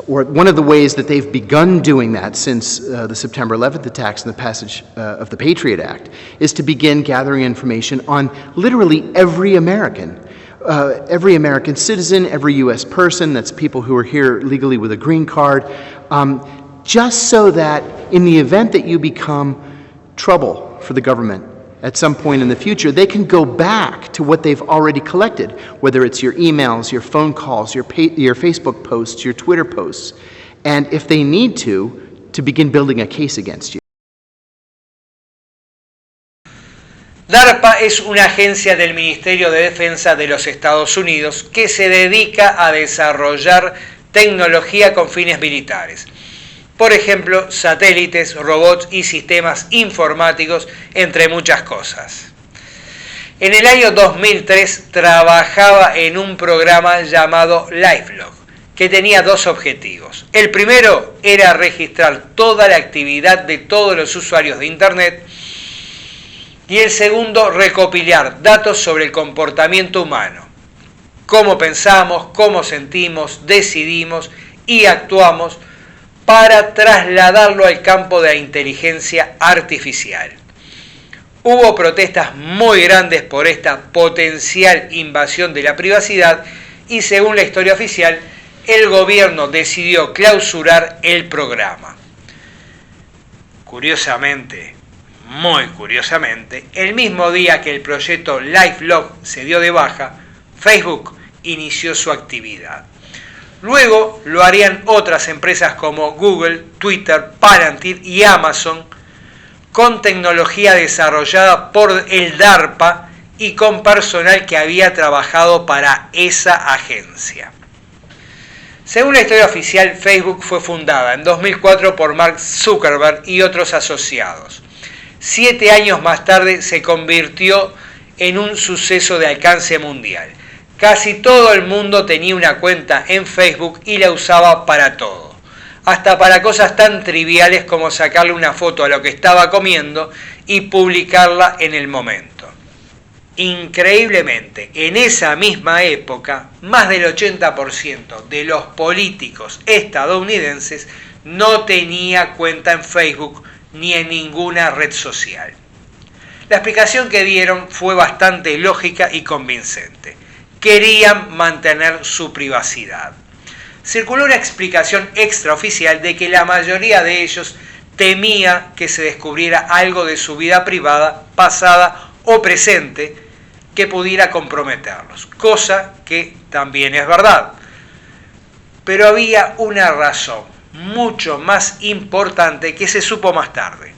or one of the ways that they've begun doing that since the September 11th attacks and the passage of the Patriot Act, is to begin gathering information on literally every American citizen, every U.S. person, that's people who are here legally with a green card, just so that in the event that you become trouble for the government at some point in the future, they can go back to what they've already collected, whether it's your emails, your phone calls, your Facebook posts, your Twitter posts, and if they need to begin building a case against you. DARPA es una agencia del Ministerio de Defensa de los Estados Unidos que se dedica a desarrollar tecnología con fines militares. Por ejemplo, satélites, robots y sistemas informáticos, entre muchas cosas. En el año 2003 trabajaba en un programa llamado LifeLog, que tenía dos objetivos. El primero era registrar toda la actividad de todos los usuarios de Internet, y el segundo, recopilar datos sobre el comportamiento humano, cómo pensamos, cómo sentimos, decidimos y actuamos, para trasladarlo al campo de la inteligencia artificial. Hubo protestas muy grandes por esta potencial invasión de la privacidad y, según la historia oficial, el gobierno decidió clausurar el programa. Curiosamente, muy curiosamente, el mismo día que el proyecto LifeLog se dio de baja, Facebook inició su actividad. Luego lo harían otras empresas como Google, Twitter, Palantir y Amazon, con tecnología desarrollada por el DARPA y con personal que había trabajado para esa agencia. Según la historia oficial, Facebook fue fundada en 2004 por Mark Zuckerberg y otros asociados. 7 años más tarde se convirtió en un suceso de alcance mundial. Casi todo el mundo tenía una cuenta en Facebook y la usaba para todo, hasta para cosas tan triviales como sacarle una foto a lo que estaba comiendo y publicarla en el momento. Increíblemente, en esa misma época, más del 80% de los políticos estadounidenses no tenía cuenta en Facebook ni en ninguna red social. La explicación que dieron fue bastante lógica y convincente. Querían mantener su privacidad. Circuló una explicación extraoficial de que la mayoría de ellos temía que se descubriera algo de su vida privada, pasada o presente, que pudiera comprometerlos, cosa que también es verdad. Pero había una razón mucho más importante que se supo más tarde,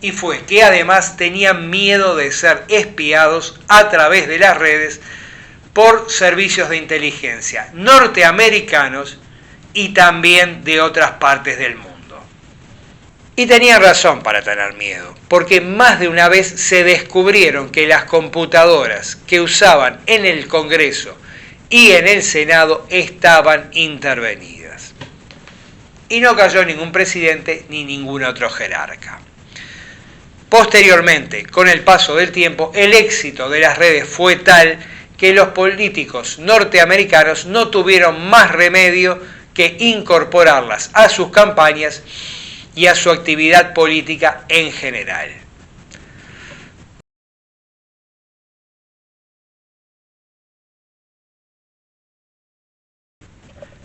y fue que además tenían miedo de ser espiados a través de las redes por servicios de inteligencia norteamericanos y también de otras partes del mundo. Y tenían razón para tener miedo, porque más de una vez se descubrieron que las computadoras que usaban en el Congreso y en el Senado estaban intervenidas. Y no cayó ningún presidente ni ningún otro jerarca. Posteriormente, con el paso del tiempo, el éxito de las redes fue tal que los políticos norteamericanos no tuvieron más remedio que incorporarlas a sus campañas y a su actividad política en general.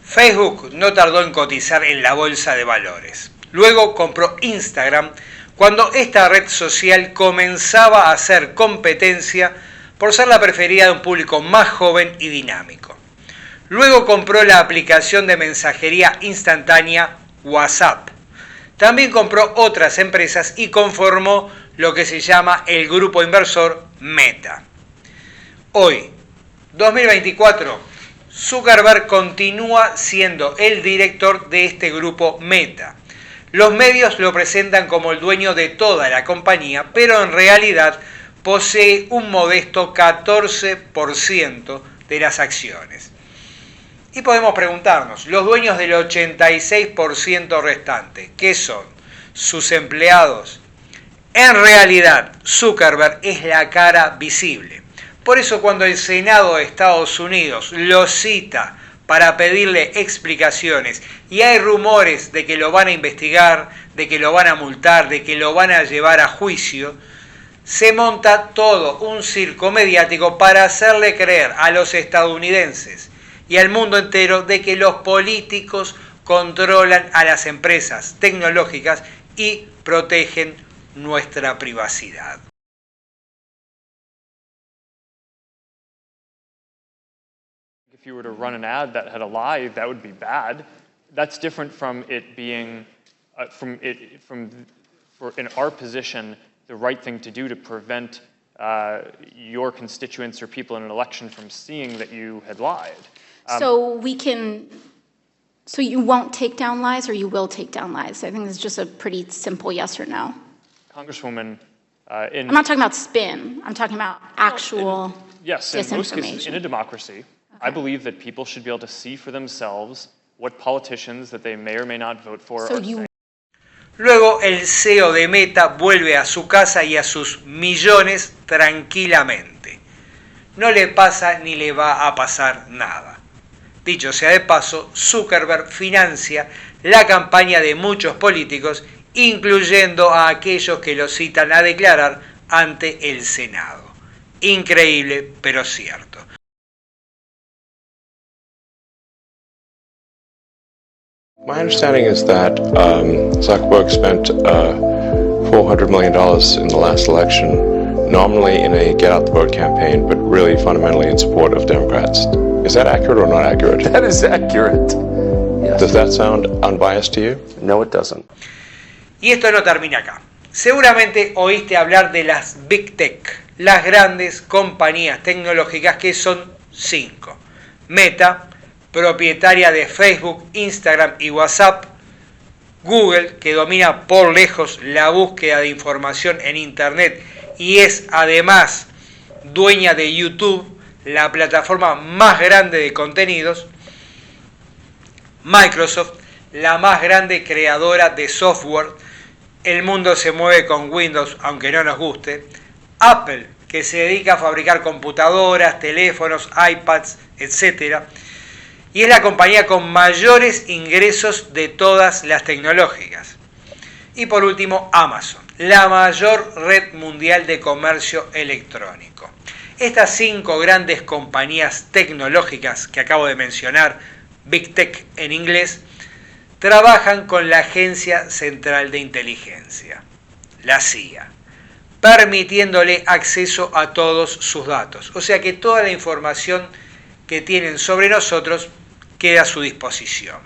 Facebook no tardó en cotizar en la bolsa de valores. Luego compró Instagram cuando esta red social comenzaba a hacer competencia por ser la preferida de un público más joven y dinámico. Luego compró la aplicación de mensajería instantánea WhatsApp. También compró otras empresas y conformó lo que se llama el grupo inversor Meta. Hoy, 2024, Zuckerberg continúa siendo el director de este grupo Meta. Los medios lo presentan como el dueño de toda la compañía, pero en realidad posee un modesto 14% de las acciones. Y podemos preguntarnos, los dueños del 86% restante, ¿qué son? ¿Sus empleados? En realidad, Zuckerberg es la cara visible. Por eso cuando el Senado de Estados Unidos lo cita para pedirle explicaciones y hay rumores de que lo van a investigar, de que lo van a multar, de que lo van a llevar a juicio, se monta todo un circo mediático para hacerle creer a los estadounidenses y al mundo entero de que los políticos controlan a las empresas tecnológicas y protegen nuestra privacidad. If you were to run an ad that had a lie, that would be bad. That's different from it being, in our position, the right thing to do to prevent your constituents or people in an election from seeing that you had lied. So you won't take down lies, or you will take down lies? I think it's just a pretty simple yes or no. Congresswoman, I'm not talking about spin. I'm talking about actual yes, in most cases, disinformation. in a democracy, I believe that people should be able to see for themselves what politicians that they may or may not vote for are saying. Luego el CEO de Meta vuelve a su casa y a sus millones tranquilamente. No le pasa ni le va a pasar nada. Dicho sea de paso, Zuckerberg financia la campaña de muchos políticos, incluyendo a aquellos que lo citan a declarar ante el Senado. Increíble, pero cierto. My understanding is that Zuckerberg spent $400 million in the last election, nominally in a get-out-the-vote campaign, but really fundamentally in support of Democrats. Is that accurate or not accurate? That is accurate. Yes. Does that sound unbiased to you? No, it doesn't. Y esto no termina acá. Seguramente oíste hablar de las Big Tech, las grandes compañías tecnológicas, que son 5. Meta, propietaria de Facebook, Instagram y WhatsApp. Google, que domina por lejos la búsqueda de información en Internet y es además dueña de YouTube, la plataforma más grande de contenidos. Microsoft, la más grande creadora de software. El mundo se mueve con Windows, aunque no nos guste. Apple, que se dedica a fabricar computadoras, teléfonos, iPads, etc. Y es la compañía con mayores ingresos de todas las tecnológicas. Y por último, Amazon, la mayor red mundial de comercio electrónico. Estas 5 grandes compañías tecnológicas que acabo de mencionar, Big Tech en inglés, trabajan con la Agencia Central de Inteligencia, la CIA, permitiéndole acceso a todos sus datos. O sea que toda la información que tienen sobre nosotros queda a su disposición.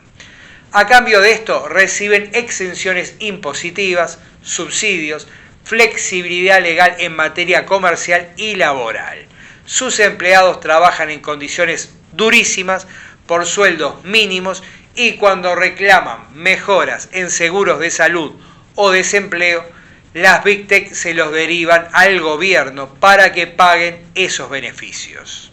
A cambio de esto, reciben exenciones impositivas, subsidios, flexibilidad legal en materia comercial y laboral. Sus empleados trabajan en condiciones durísimas por sueldos mínimos y cuando reclaman mejoras en seguros de salud o desempleo, las Big Tech se los derivan al gobierno para que paguen esos beneficios.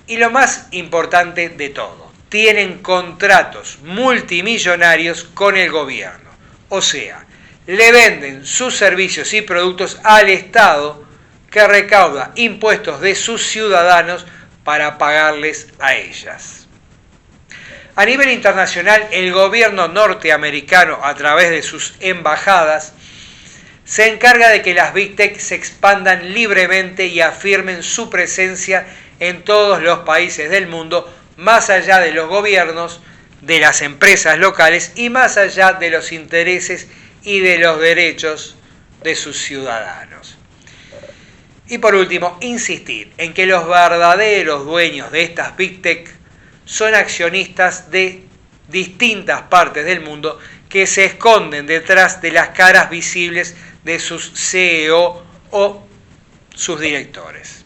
Y lo más importante de todo, tienen contratos multimillonarios con el gobierno. O sea, le venden sus servicios y productos al Estado que recauda impuestos de sus ciudadanos para pagarles a ellas. A nivel internacional, el gobierno norteamericano, a través de sus embajadas, se encarga de que las Big Tech se expandan libremente y afirmen su presencia en todos los países del mundo, más allá de los gobiernos, de las empresas locales y más allá de los intereses y de los derechos de sus ciudadanos. Y por último, insistir en que los verdaderos dueños de estas Big Tech son accionistas de distintas partes del mundo que se esconden detrás de las caras visibles de sus CEO o sus directores.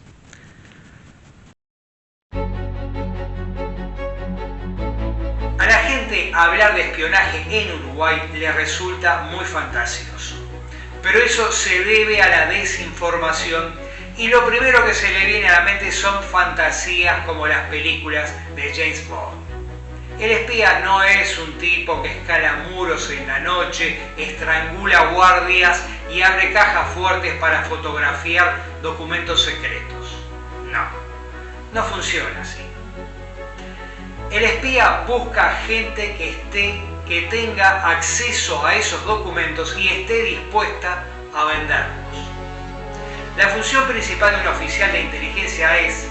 A la gente hablar de espionaje en Uruguay le resulta muy fantasioso, pero eso se debe a la desinformación y lo primero que se le viene a la mente son fantasías como las películas de James Bond. El espía no es un tipo que escala muros en la noche, estrangula guardias y abre cajas fuertes para fotografiar documentos secretos. No funciona así. El espía busca gente que tenga acceso a esos documentos y esté dispuesta a venderlos. La función principal de un oficial de inteligencia es,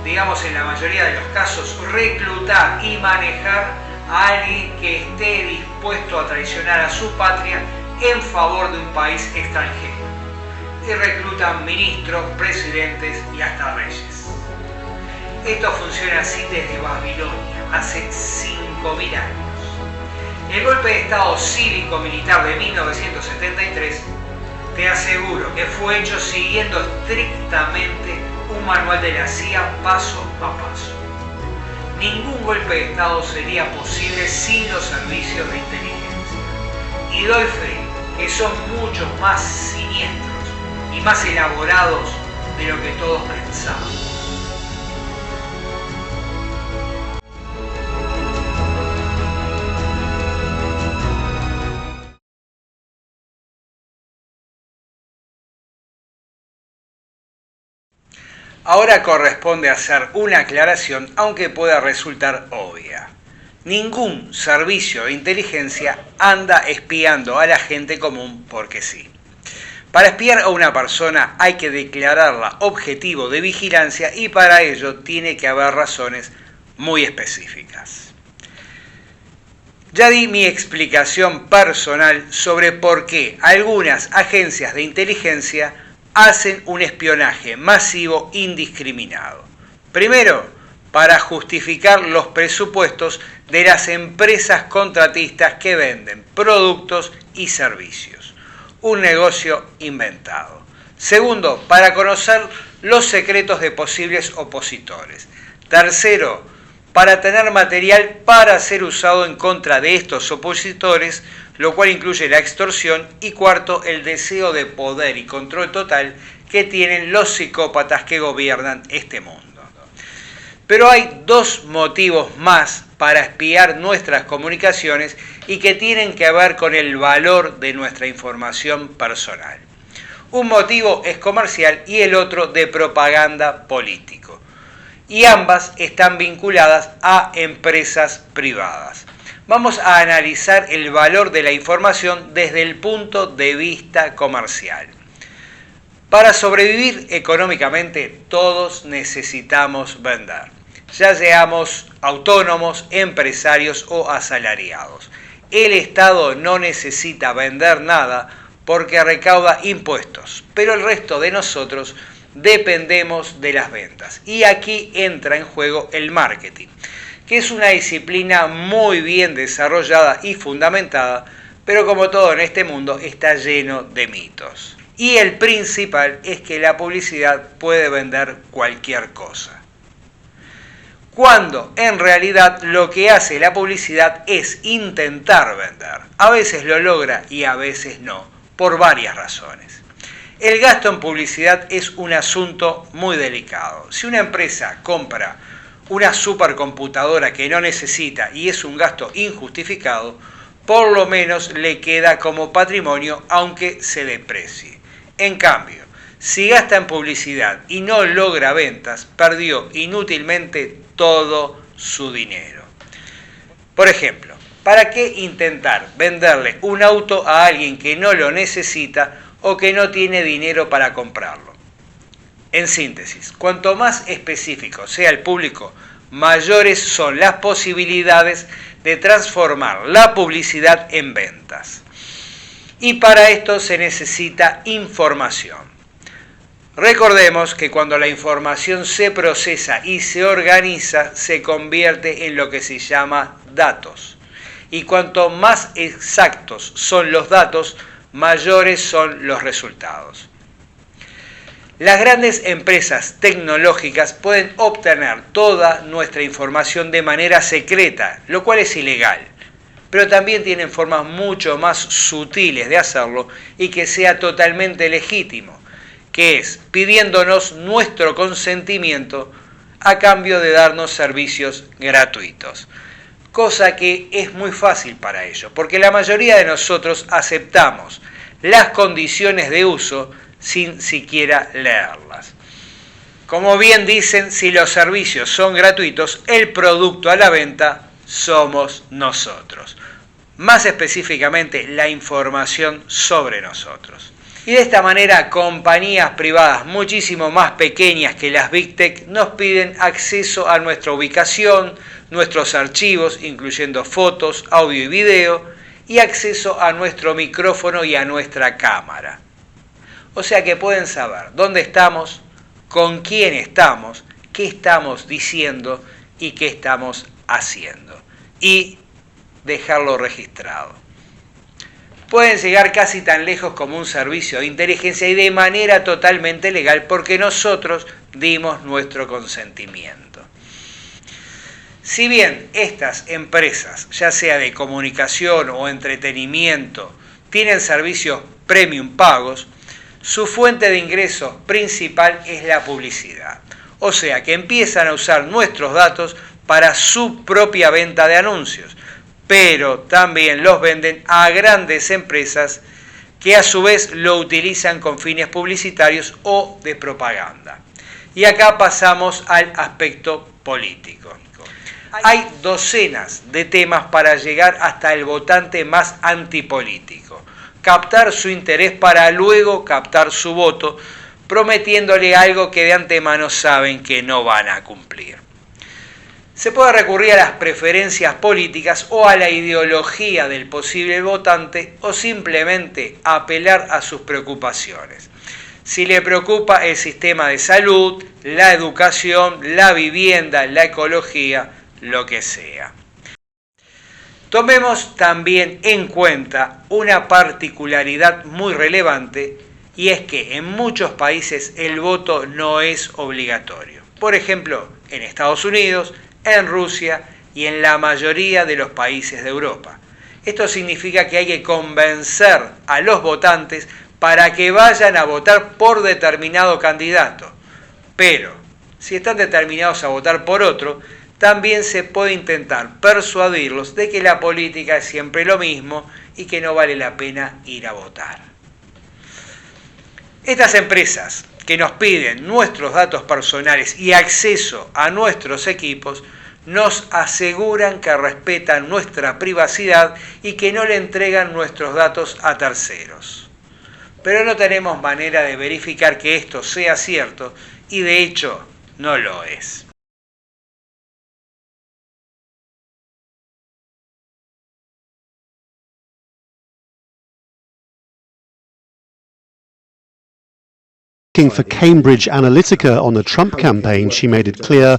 digamos en la mayoría de los casos, reclutar y manejar a alguien que esté dispuesto a traicionar a su patria en favor de un país extranjero. Y reclutan ministros, presidentes y hasta reyes. Esto funciona así desde Babilonia, hace 5.000 años. El golpe de Estado cívico-militar de 1973, te aseguro que fue hecho siguiendo estrictamente un manual de la CIA paso a paso. Ningún golpe de Estado sería posible sin los servicios de inteligencia. Y doy fe que son mucho más siniestros y más elaborados de lo que todos pensamos. Ahora corresponde hacer una aclaración, aunque pueda resultar obvia. Ningún servicio de inteligencia anda espiando a la gente común porque sí. Para espiar a una persona hay que declararla objetivo de vigilancia y para ello tiene que haber razones muy específicas. Ya di mi explicación personal sobre por qué algunas agencias de inteligencia hacen un espionaje masivo indiscriminado. Primero, para justificar los presupuestos de las empresas contratistas que venden productos y servicios. Un negocio inventado. Segundo, para conocer los secretos de posibles opositores. Tercero, para tener material para ser usado en contra de estos opositores, lo cual incluye la extorsión, y cuarto, el deseo de poder y control total que tienen los psicópatas que gobiernan este mundo. Pero hay dos motivos más para espiar nuestras comunicaciones y que tienen que ver con el valor de nuestra información personal. Un motivo es comercial y el otro de propaganda político. Y ambas están vinculadas a empresas privadas. Vamos a analizar el valor de la información desde el punto de vista comercial. Para sobrevivir económicamente, todos necesitamos vender, ya seamos autónomos, empresarios o asalariados. El Estado no necesita vender nada porque recauda impuestos, pero el resto de nosotros dependemos de las ventas. Y aquí entra en juego el marketing, que es una disciplina muy bien desarrollada y fundamentada, pero como todo en este mundo está lleno de mitos. Y el principal es que la publicidad puede vender cualquier cosa, cuando en realidad lo que hace la publicidad es intentar vender. A veces lo logra y a veces no, por varias razones. El gasto en publicidad es un asunto muy delicado. Si una empresa compra una supercomputadora que no necesita y es un gasto injustificado, por lo menos le queda como patrimonio aunque se deprecie. En cambio, Si gasta en publicidad y no logra ventas, perdió inútilmente todo su dinero. Por ejemplo, ¿para qué intentar venderle un auto a alguien que no lo necesita o que no tiene dinero para comprarlo? En síntesis, cuanto más específico sea el público, mayores son las posibilidades de transformar la publicidad en ventas. Y para esto se necesita información. Recordemos que cuando la información se procesa y se organiza, se convierte en lo que se llama datos. Y cuanto más exactos son los datos, mayores son los resultados. Las grandes empresas tecnológicas pueden obtener toda nuestra información de manera secreta, lo cual es ilegal, pero también tienen formas mucho más sutiles de hacerlo y que sea totalmente legítimo, que es pidiéndonos nuestro consentimiento a cambio de darnos servicios gratuitos. Cosa que es muy fácil para ellos, porque la mayoría de nosotros aceptamos las condiciones de uso sin siquiera leerlas. Como bien dicen, si los servicios son gratuitos, el producto a la venta somos nosotros. Más específicamente, la información sobre nosotros. Y de esta manera, compañías privadas muchísimo más pequeñas que las Big Tech nos piden acceso a nuestra ubicación, nuestros archivos, incluyendo fotos, audio y video, y acceso a nuestro micrófono y a nuestra cámara. O sea que pueden saber dónde estamos, con quién estamos, qué estamos diciendo y qué estamos haciendo. Y dejarlo registrado. Pueden llegar casi tan lejos como un servicio de inteligencia y de manera totalmente legal porque nosotros dimos nuestro consentimiento. Si bien estas empresas, ya sea de comunicación o entretenimiento, tienen servicios premium pagos, su fuente de ingresos principal es la publicidad. O sea que empiezan a usar nuestros datos para su propia venta de anuncios, pero también los venden a grandes empresas que a su vez lo utilizan con fines publicitarios o de propaganda. Y acá pasamos al aspecto político. Hay docenas de temas para llegar hasta el votante más antipolítico. Captar su interés para luego captar su voto, prometiéndole algo que de antemano saben que no van a cumplir. Se puede recurrir a las preferencias políticas o a la ideología del posible votante o simplemente apelar a sus preocupaciones. Si le preocupa el sistema de salud, la educación, la vivienda, la ecología, lo que sea. Tomemos también en cuenta una particularidad muy relevante y es que en muchos países el voto no es obligatorio. Por ejemplo, en Estados Unidos, en Rusia y en la mayoría de los países de Europa. Esto significa que hay que convencer a los votantes para que vayan a votar por determinado candidato. Pero, si están determinados a votar por otro, también se puede intentar persuadirlos de que la política es siempre lo mismo y que no vale la pena ir a votar. Estas empresas que nos piden nuestros datos personales y acceso a nuestros equipos, nos aseguran que respetan nuestra privacidad y que no le entregan nuestros datos a terceros. Pero no tenemos manera de verificar que esto sea cierto y de hecho no lo es. For Cambridge Analytica on the Trump campaign, she made it clear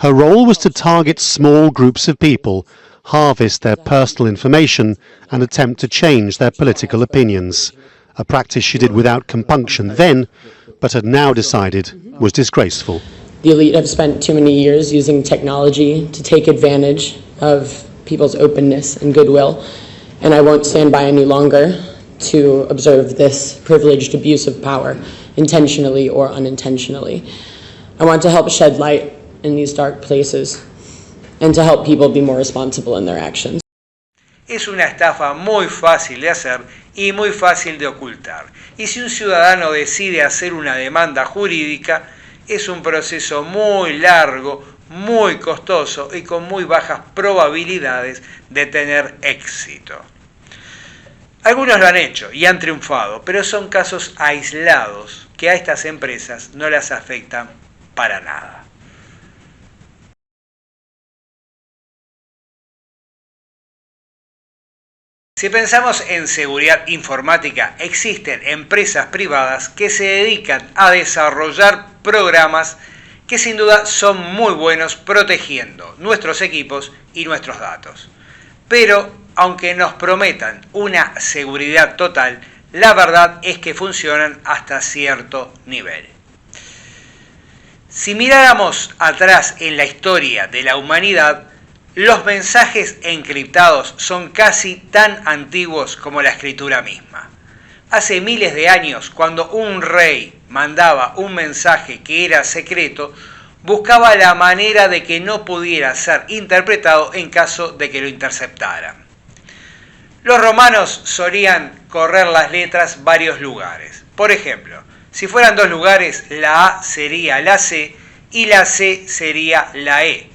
her role was to target small groups of people, harvest their personal information, and attempt to change their political opinions. A practice she did without compunction then, but had now decided was disgraceful. The elite have spent too many years using technology to take advantage of people's openness and goodwill, and I won't stand by any longer to observe this privileged abuse of power, intentionally or unintentionally. I want to help shed light in these dark places and to help people be more responsible in their actions. Es una estafa muy fácil de hacer y muy fácil de ocultar. Y si un ciudadano decide hacer una demanda jurídica, es un proceso muy largo, muy costoso y con muy bajas probabilidades de tener éxito. Algunos lo han hecho y han triunfado, pero son casos aislados que a estas empresas no las afectan para nada. Si pensamos en seguridad informática, existen empresas privadas que se dedican a desarrollar programas que sin duda son muy buenos protegiendo nuestros equipos y nuestros datos. Pero, aunque nos prometan una seguridad total, la verdad es que funcionan hasta cierto nivel. Si miráramos atrás en la historia de la humanidad, los mensajes encriptados son casi tan antiguos como la escritura misma. Hace miles de años, cuando un rey mandaba un mensaje que era secreto, buscaba la manera de que no pudiera ser interpretado en caso de que lo interceptaran. Los romanos solían correr las letras varios lugares. Por ejemplo, si fueran dos lugares, la A sería la C y la C sería la E.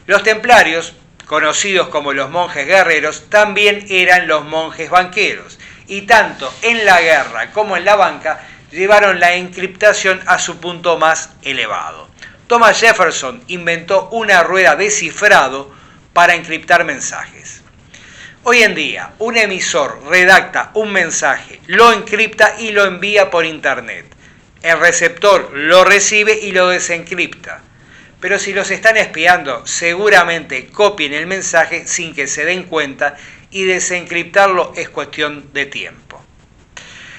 Los templarios, conocidos como los monjes guerreros, también eran los monjes banqueros, y tanto en la guerra como en la banca llevaron la encriptación a su punto más elevado. Thomas Jefferson inventó una rueda de cifrado para encriptar mensajes. Hoy en día, un emisor redacta un mensaje, lo encripta y lo envía por internet. El receptor lo recibe y lo desencripta. Pero si los están espiando, seguramente copien el mensaje sin que se den cuenta y desencriptarlo es cuestión de tiempo.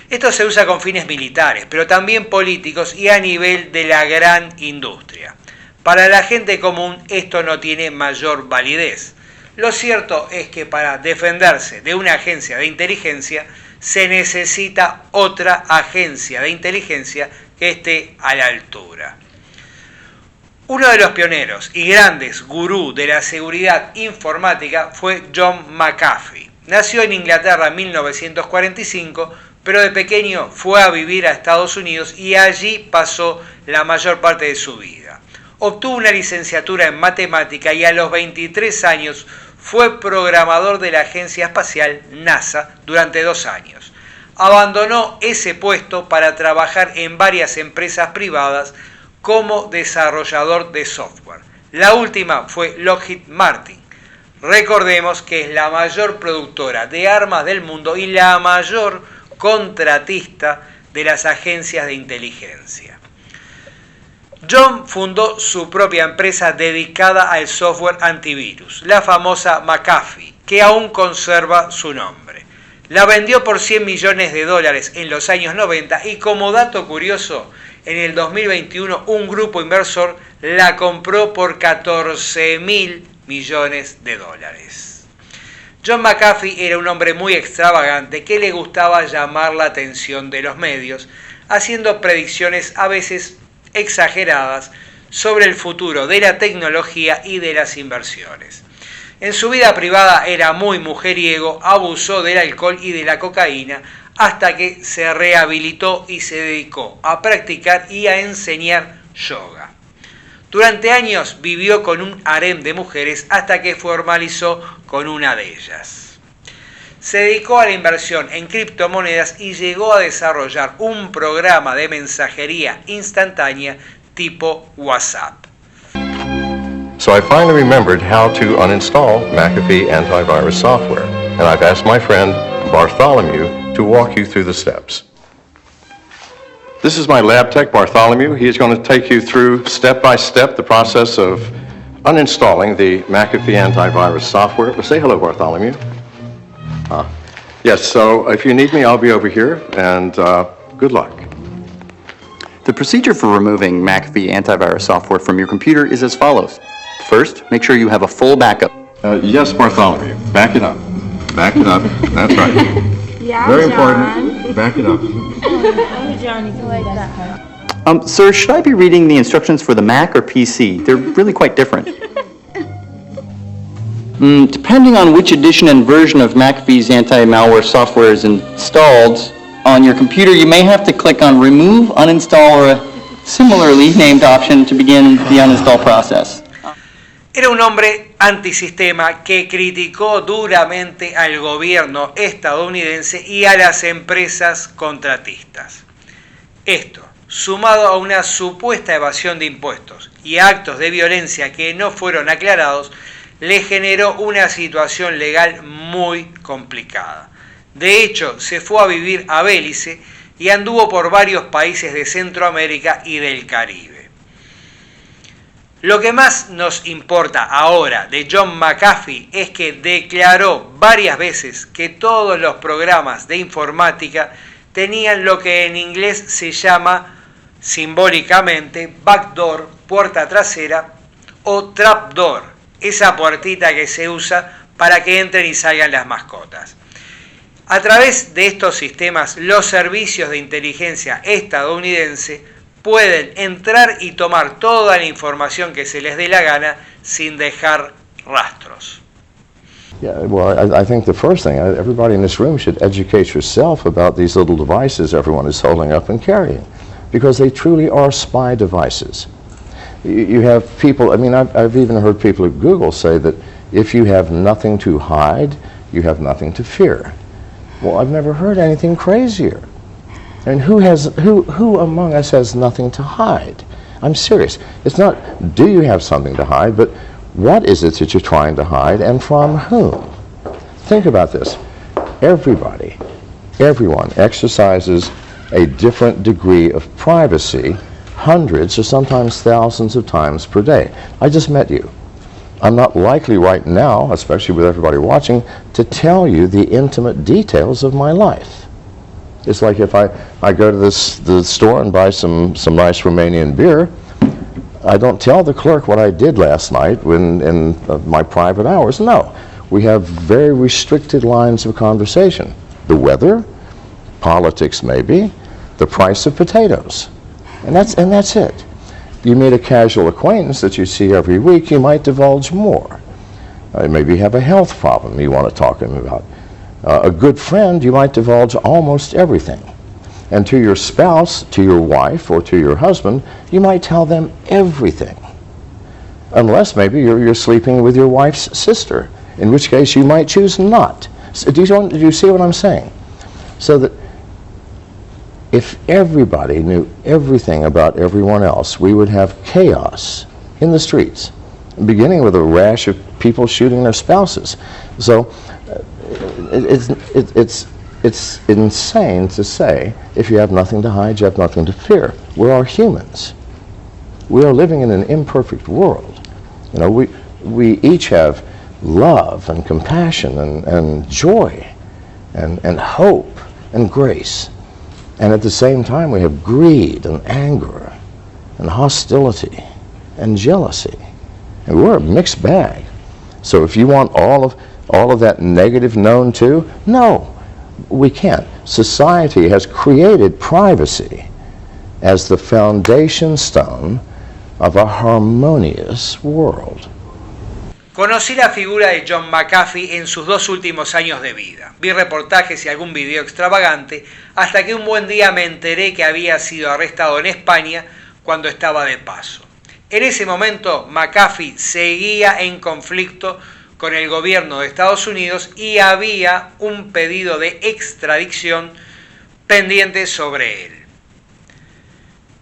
Esto se usa con fines militares, pero también políticos y a nivel de la gran industria. Para la gente común esto no tiene mayor validez. Lo cierto es que para defenderse de una agencia de inteligencia se necesita otra agencia de inteligencia que esté a la altura. Uno de los pioneros y grandes gurú de la seguridad informática fue John McAfee. Nació en Inglaterra en 1945, pero de pequeño fue a vivir a Estados Unidos y allí pasó la mayor parte de su vida. Obtuvo una licenciatura en matemática y a los 23 años fue programador de la agencia espacial NASA durante 2 años. Abandonó ese puesto para trabajar en varias empresas privadas como desarrollador de software. La última fue Lockheed Martin. Recordemos que es la mayor productora de armas del mundo y la mayor contratista de las agencias de inteligencia. John fundó su propia empresa dedicada al software antivirus, la famosa McAfee, que aún conserva su nombre. La vendió por $100 millones en los años 90 y como dato curioso, en el 2021 un grupo inversor la compró por $14.000 millones. John McAfee era un hombre muy extravagante que le gustaba llamar la atención de los medios, haciendo predicciones a veces exageradas sobre el futuro de la tecnología y de las inversiones. En su vida privada era muy mujeriego, abusó del alcohol y de la cocaína, hasta que se rehabilitó y se dedicó a practicar y a enseñar yoga. Durante años vivió con un harem de mujeres hasta que formalizó con una de ellas. Se dedicó a la inversión en criptomonedas y llegó a desarrollar un programa de mensajería instantánea tipo WhatsApp. So I finally remembered how to uninstall McAfee antivirus software, and I've asked my friend Bartholomew to walk you through the steps. This is my lab tech, Bartholomew. He is going to take you through step by step the process of uninstalling the McAfee antivirus software. But say hello, Bartholomew. Yes, so if you need me, I'll be over here, and good luck. The procedure for removing McAfee antivirus software from your computer is as follows. First, make sure you have a full backup. Yes, Bartholomew. Back it up. Back it up. That's right. Yeah, Very John. important. Back it up. Oh, John, you like that. Sir, should I be reading the instructions for the Mac or PC? They're really quite different. Depending on which edition and version of McAfee's anti-malware software is installed on your computer, you may have to click on Remove, Uninstall, or a similarly named option to begin the uninstall process. Era un hombre antisistema que criticó duramente al gobierno estadounidense y a las empresas contratistas. Esto, sumado a una supuesta evasión de impuestos y actos de violencia que no fueron aclarados, le generó una situación legal muy complicada. De hecho, se fue a vivir a Belice y anduvo por varios países de Centroamérica y del Caribe. Lo que más nos importa ahora de John McAfee es que declaró varias veces que todos los programas de informática tenían lo que en inglés se llama simbólicamente backdoor, puerta trasera, o trapdoor, esa puertita que se usa para que entren y salgan las mascotas. A través de estos sistemas, los servicios de inteligencia estadounidense pueden entrar y tomar toda la información que se les dé la gana sin dejar rastros. Yeah, well, I think the first thing, everybody in this room should educate yourself about these little devices everyone is holding up and carrying, because they truly are spy devices. You have people, I mean, I've even heard people at Google say that if you have nothing to hide, you have nothing to fear. Well, I've never heard anything crazier. And who among us has nothing to hide? I'm serious. It's not, do you have something to hide, but what is it that you're trying to hide and from whom? Think about this. Everybody, everyone exercises a different degree of privacy hundreds or sometimes thousands of times per day. I just met you. I'm not likely right now, especially with everybody watching, to tell you the intimate details of my life. It's like if I go to the store and buy some nice Romanian beer, I don't tell the clerk what I did last night in my private hours. No, we have very restricted lines of conversation. The weather, politics maybe, the price of potatoes, and that's it. You meet a casual acquaintance that you see every week, you might divulge more. Maybe you have a health problem you want to talk to them about. A good friend, you might divulge almost everything. And to your spouse, to your wife, or to your husband, you might tell them everything. Unless maybe you're sleeping with your wife's sister, in which case you might choose not. So do you see what I'm saying? So that if everybody knew everything about everyone else, we would have chaos in the streets, beginning with a rash of people shooting their spouses. So it's insane to say if you have nothing to hide, you have nothing to fear. We are humans. We are living in an imperfect world. You know, we each have love and compassion and joy and hope and grace. And at the same time, we have greed and anger and hostility and jealousy. And we're a mixed bag. So if you want all of that negative known too, no, we can't. Society has created privacy as the foundation stone of a harmonious world. Conocí la figura de John McAfee en sus 2 últimos años de vida. Vi reportajes y algún video extravagante hasta que un buen día me enteré que había sido arrestado en España cuando estaba de paso. En ese momento, McAfee seguía en conflicto con el gobierno de Estados Unidos y había un pedido de extradición pendiente sobre él.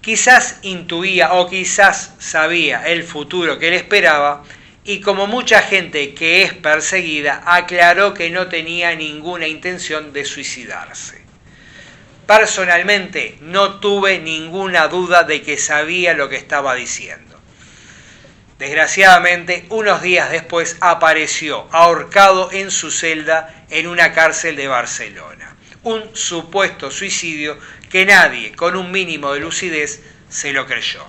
Quizás intuía o quizás sabía el futuro que le esperaba y, como mucha gente que es perseguida, aclaró que no tenía ninguna intención de suicidarse. Personalmente no tuve ninguna duda de que sabía lo que estaba diciendo. Desgraciadamente, unos días después apareció ahorcado en su celda en una cárcel de Barcelona. Un supuesto suicidio que nadie con un mínimo de lucidez se lo creyó.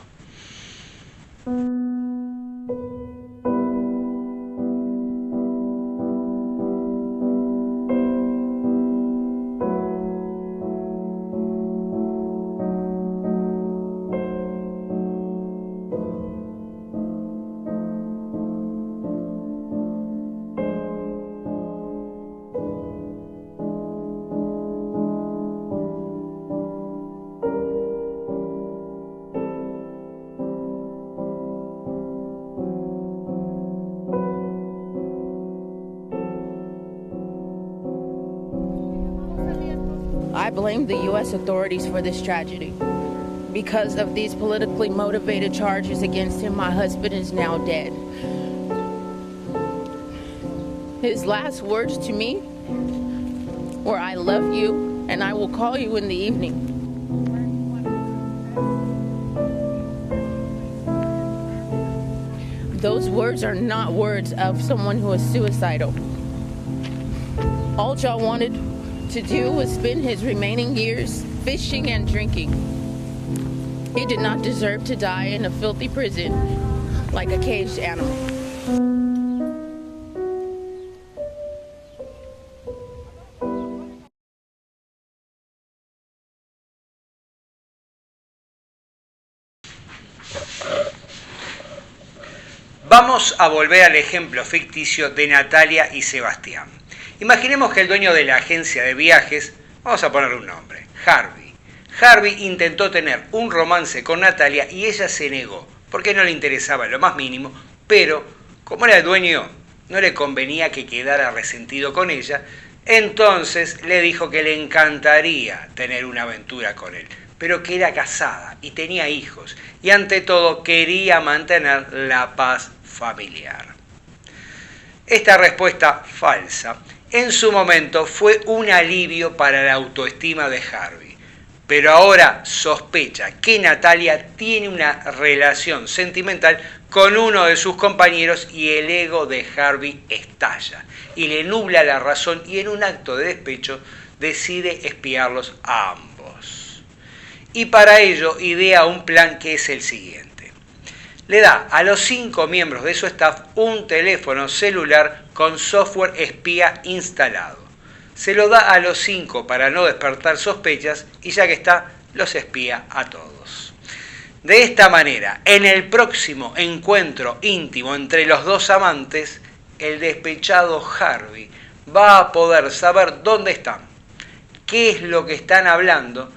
I blame the U.S. authorities for this tragedy. Because of these politically motivated charges against him, my husband is now dead. His last words to me were, "I love you, and I will call you in the evening." Those words are not words of someone who is suicidal. All y'all wanted to do was spend his remaining years fishing and drinking. He did not deserve to die in a filthy prison like a caged animal. Vamos a volver al ejemplo ficticio de Natalia y Sebastián. Imaginemos que el dueño de la agencia de viajes, vamos a ponerle un nombre, Harvey. Harvey intentó tener un romance con Natalia y ella se negó, porque no le interesaba en lo más mínimo, pero como era el dueño, no le convenía que quedara resentido con ella, entonces le dijo que le encantaría tener una aventura con él, pero que era casada y tenía hijos, y ante todo quería mantener la paz familiar. Esta respuesta falsa, en su momento, fue un alivio para la autoestima de Harvey, pero ahora sospecha que Natalia tiene una relación sentimental con uno de sus compañeros y el ego de Harvey estalla y le nubla la razón y en un acto de despecho decide espiarlos a ambos. Y para ello idea un plan que es el siguiente. Le da a los 5 miembros de su staff un teléfono celular con software espía instalado. Se lo da a los 5 para no despertar sospechas y ya que está, los espía a todos. De esta manera, en el próximo encuentro íntimo entre los dos amantes, el despechado Harvey va a poder saber dónde están, qué es lo que están hablando,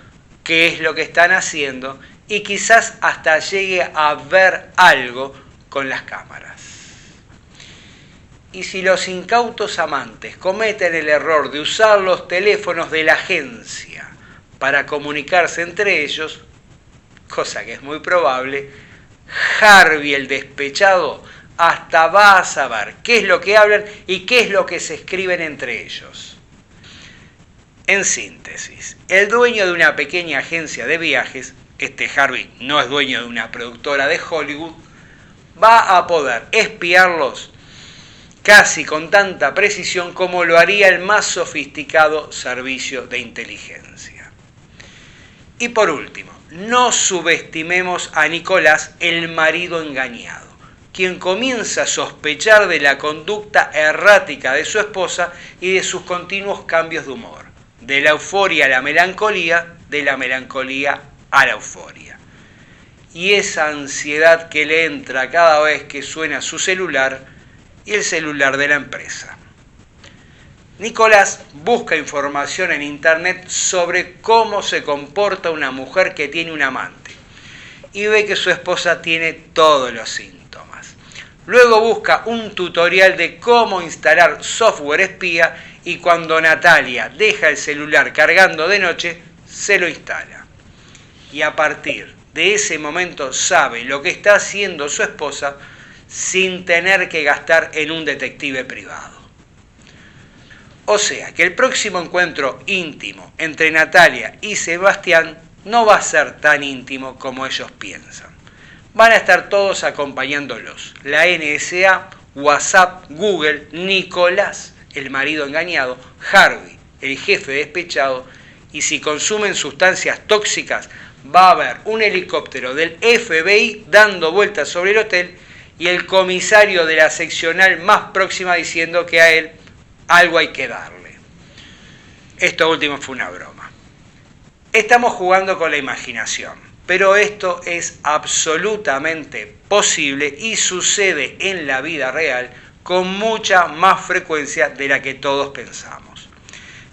qué es lo que están haciendo y quizás hasta llegue a ver algo con las cámaras. Y si los incautos amantes cometen el error de usar los teléfonos de la agencia para comunicarse entre ellos, cosa que es muy probable, Harvey el despechado hasta va a saber qué es lo que hablan y qué es lo que se escriben entre ellos. En síntesis, el dueño de una pequeña agencia de viajes, este Harvey no es dueño de una productora de Hollywood, va a poder espiarlos casi con tanta precisión como lo haría el más sofisticado servicio de inteligencia. Y por último, no subestimemos a Nicolás, el marido engañado, quien comienza a sospechar de la conducta errática de su esposa y de sus continuos cambios de humor, de la euforia a la melancolía, de la melancolía a la euforia. Y esa ansiedad que le entra cada vez que suena su celular y el celular de la empresa. Nicolás busca información en internet sobre cómo se comporta una mujer que tiene un amante y ve que su esposa tiene todos los síntomas. Luego busca un tutorial de cómo instalar software espía y cuando Natalia deja el celular cargando de noche, se lo instala. Y a partir de ese momento sabe lo que está haciendo su esposa sin tener que gastar en un detective privado. O sea que el próximo encuentro íntimo entre Natalia y Sebastián no va a ser tan íntimo como ellos piensan. Van a estar todos acompañándolos. La NSA, WhatsApp, Google, Nicolás, el marido engañado, Harvey, el jefe despechado, y si consumen sustancias tóxicas, va a haber un helicóptero del FBI dando vueltas sobre el hotel y el comisario de la seccional más próxima diciendo que a él algo hay que darle. Esto último fue una broma. Estamos jugando con la imaginación, pero esto es absolutamente posible y sucede en la vida real con mucha más frecuencia de la que todos pensamos.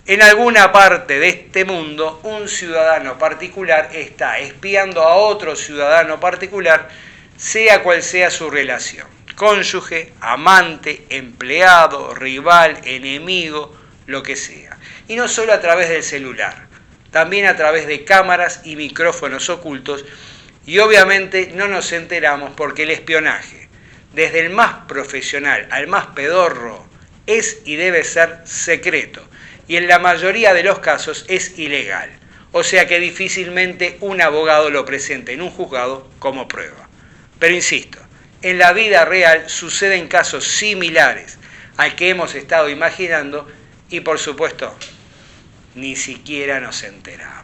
En alguna parte de este mundo, un ciudadano particular está espiando a otro ciudadano particular, sea cual sea su relación, cónyuge, amante, empleado, rival, enemigo, lo que sea. Y no solo a través del celular, también a través de cámaras y micrófonos ocultos, y obviamente no nos enteramos porque el espionaje, desde el más profesional al más pedorro, es y debe ser secreto, y en la mayoría de los casos es ilegal, o sea que difícilmente un abogado lo presente en un juzgado como prueba. Pero insisto, en la vida real suceden casos similares al que hemos estado imaginando y por supuesto ni siquiera nos enteramos.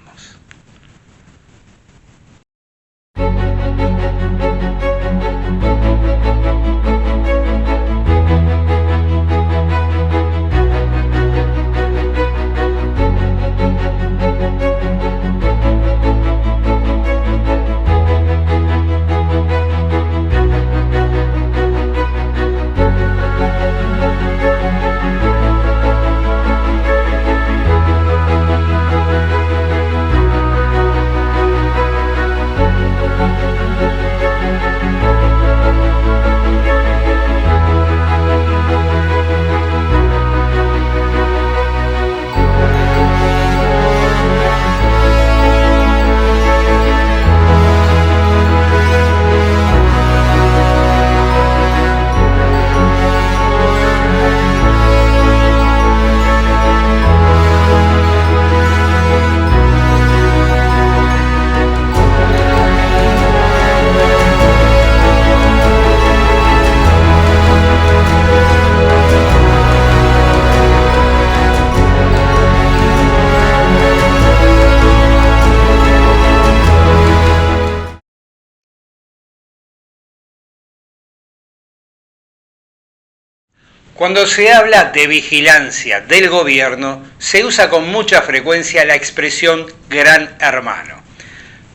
Cuando se habla de vigilancia del gobierno, se usa con mucha frecuencia la expresión gran hermano.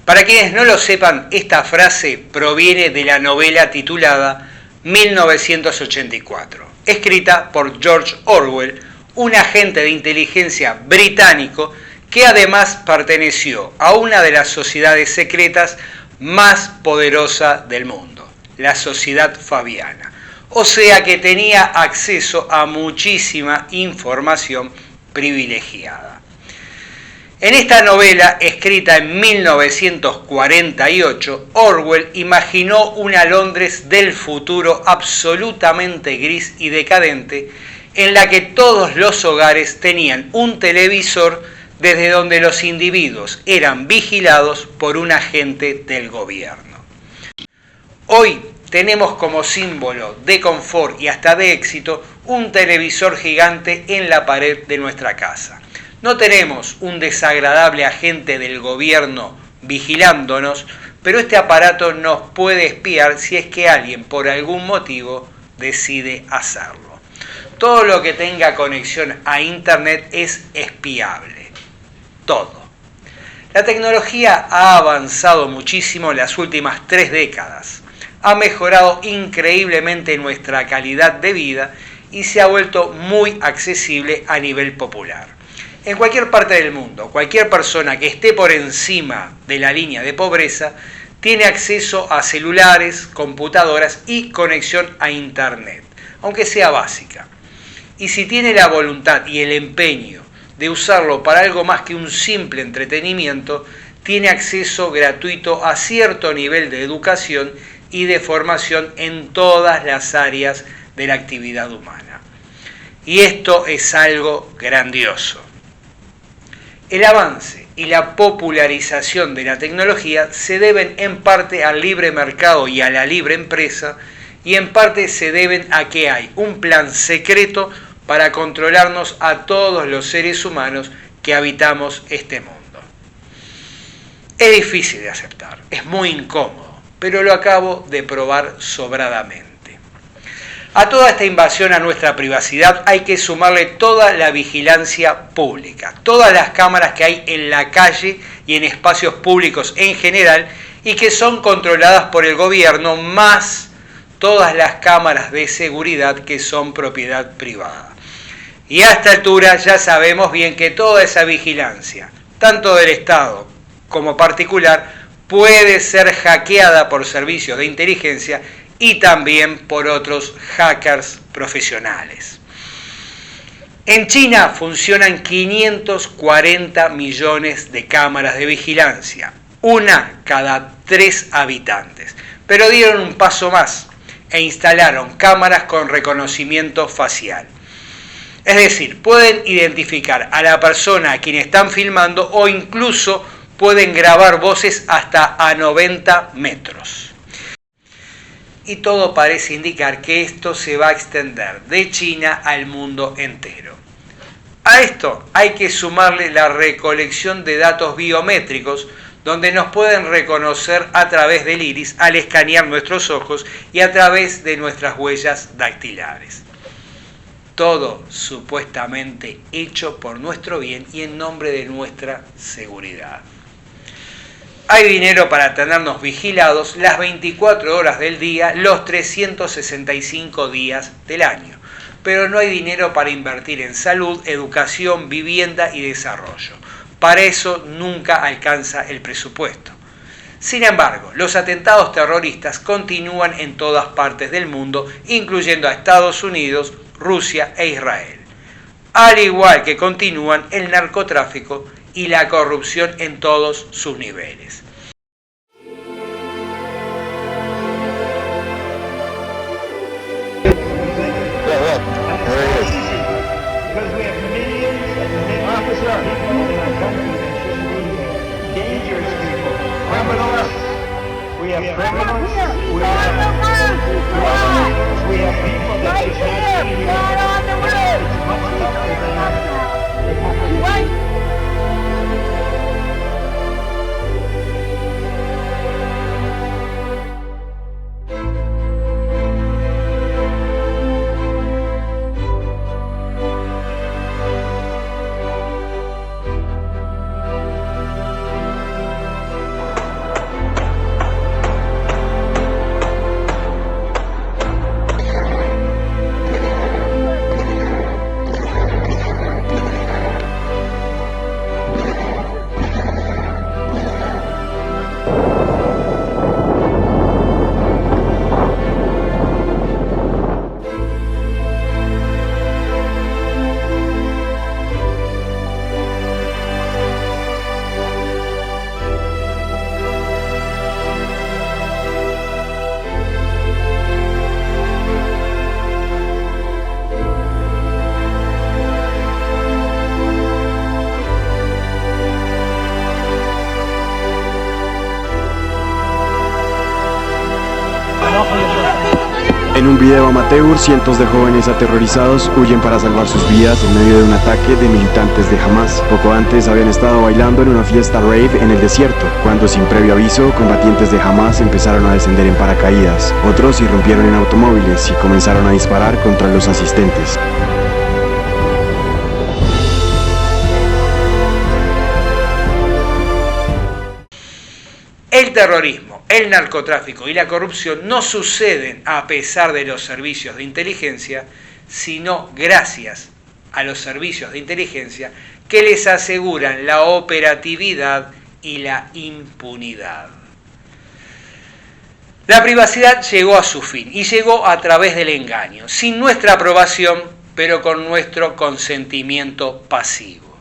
Para quienes no lo sepan, esta frase proviene de la novela titulada 1984, escrita por George Orwell, un agente de inteligencia británico que además perteneció a una de las sociedades secretas más poderosas del mundo, la Sociedad Fabiana. O sea que tenía acceso a muchísima información privilegiada. En esta novela, escrita en 1948, Orwell imaginó una Londres del futuro absolutamente gris y decadente, en la que todos los hogares tenían un televisor desde donde los individuos eran vigilados por un agente del gobierno. Hoy tenemos como símbolo de confort y hasta de éxito un televisor gigante en la pared de nuestra casa. No tenemos un desagradable agente del gobierno vigilándonos, pero este aparato nos puede espiar si es que alguien por algún motivo decide hacerlo. Todo lo que tenga conexión a Internet es espiable. Todo. La tecnología ha avanzado muchísimo en las últimas 3 décadas. Ha mejorado increíblemente nuestra calidad de vida y se ha vuelto muy accesible a nivel popular. En cualquier parte del mundo, cualquier persona que esté por encima de la línea de pobreza tiene acceso a celulares, computadoras y conexión a Internet, aunque sea básica. Y si tiene la voluntad y el empeño de usarlo para algo más que un simple entretenimiento, tiene acceso gratuito a cierto nivel de educación y de formación en todas las áreas de la actividad humana. Y esto es algo grandioso. El avance y la popularización de la tecnología se deben en parte al libre mercado y a la libre empresa, y en parte se deben a que hay un plan secreto para controlarnos a todos los seres humanos que habitamos este mundo. Es difícil de aceptar, es muy incómodo, pero lo acabo de probar sobradamente. A toda esta invasión a nuestra privacidad hay que sumarle toda la vigilancia pública, todas las cámaras que hay en la calle y en espacios públicos en general y que son controladas por el gobierno, más todas las cámaras de seguridad que son propiedad privada. Y a esta altura ya sabemos bien que toda esa vigilancia, tanto del Estado como particular, puede ser hackeada por servicios de inteligencia y también por otros hackers profesionales. En China funcionan 540 millones de cámaras de vigilancia, una cada 3 habitantes, pero dieron un paso más e instalaron cámaras con reconocimiento facial. Es decir, pueden identificar a la persona a quien están filmando o incluso pueden grabar voces hasta a 90 metros. Y todo parece indicar que esto se va a extender de China al mundo entero. A esto hay que sumarle la recolección de datos biométricos, donde nos pueden reconocer a través del iris al escanear nuestros ojos y a través de nuestras huellas dactilares. Todo supuestamente hecho por nuestro bien y en nombre de nuestra seguridad. Hay dinero para tenernos vigilados las 24 horas del día, los 365 días del año, pero no hay dinero para invertir en salud, educación, vivienda y desarrollo. Para eso nunca alcanza el presupuesto. Sin embargo, los atentados terroristas continúan en todas partes del mundo, incluyendo a Estados Unidos, Rusia e Israel. Al igual que continúan el narcotráfico y la corrupción en todos sus niveles. En un video amateur, cientos de jóvenes aterrorizados huyen para salvar sus vidas en medio de un ataque de militantes de Hamas. Poco antes habían estado bailando en una fiesta rave en el desierto, cuando sin previo aviso, combatientes de Hamas empezaron a descender en paracaídas. Otros irrumpieron en automóviles y comenzaron a disparar contra los asistentes. El terrorismo, el narcotráfico y la corrupción no suceden a pesar de los servicios de inteligencia, sino gracias a los servicios de inteligencia que les aseguran la operatividad y la impunidad. La privacidad llegó a su fin y llegó a través del engaño, sin nuestra aprobación, pero con nuestro consentimiento pasivo.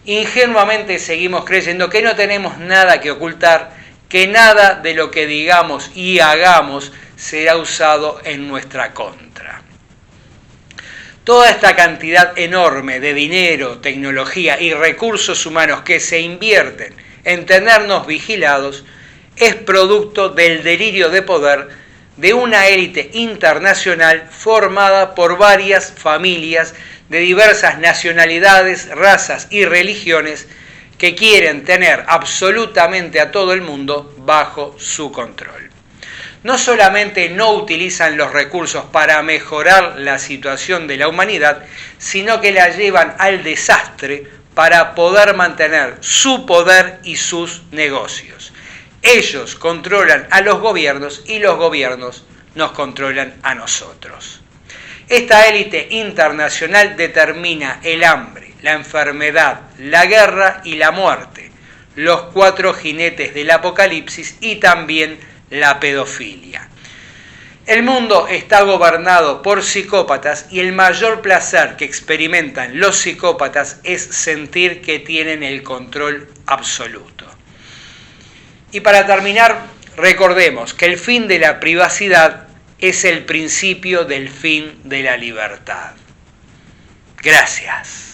Ingenuamente seguimos creyendo que no tenemos nada que ocultar, que nada de lo que digamos y hagamos será usado en nuestra contra. Toda esta cantidad enorme de dinero, tecnología y recursos humanos que se invierten en tenernos vigilados es producto del delirio de poder de una élite internacional formada por varias familias de diversas nacionalidades, razas y religiones que quieren tener absolutamente a todo el mundo bajo su control. No solamente no utilizan los recursos para mejorar la situación de la humanidad, sino que la llevan al desastre para poder mantener su poder y sus negocios. Ellos controlan a los gobiernos y los gobiernos nos controlan a nosotros. Esta élite internacional determina el hambre, la enfermedad, la guerra y la muerte, los 4 jinetes del apocalipsis y también la pedofilia. El mundo está gobernado por psicópatas y el mayor placer que experimentan los psicópatas es sentir que tienen el control absoluto. Y para terminar, recordemos que el fin de la privacidad es el principio del fin de la libertad. Gracias.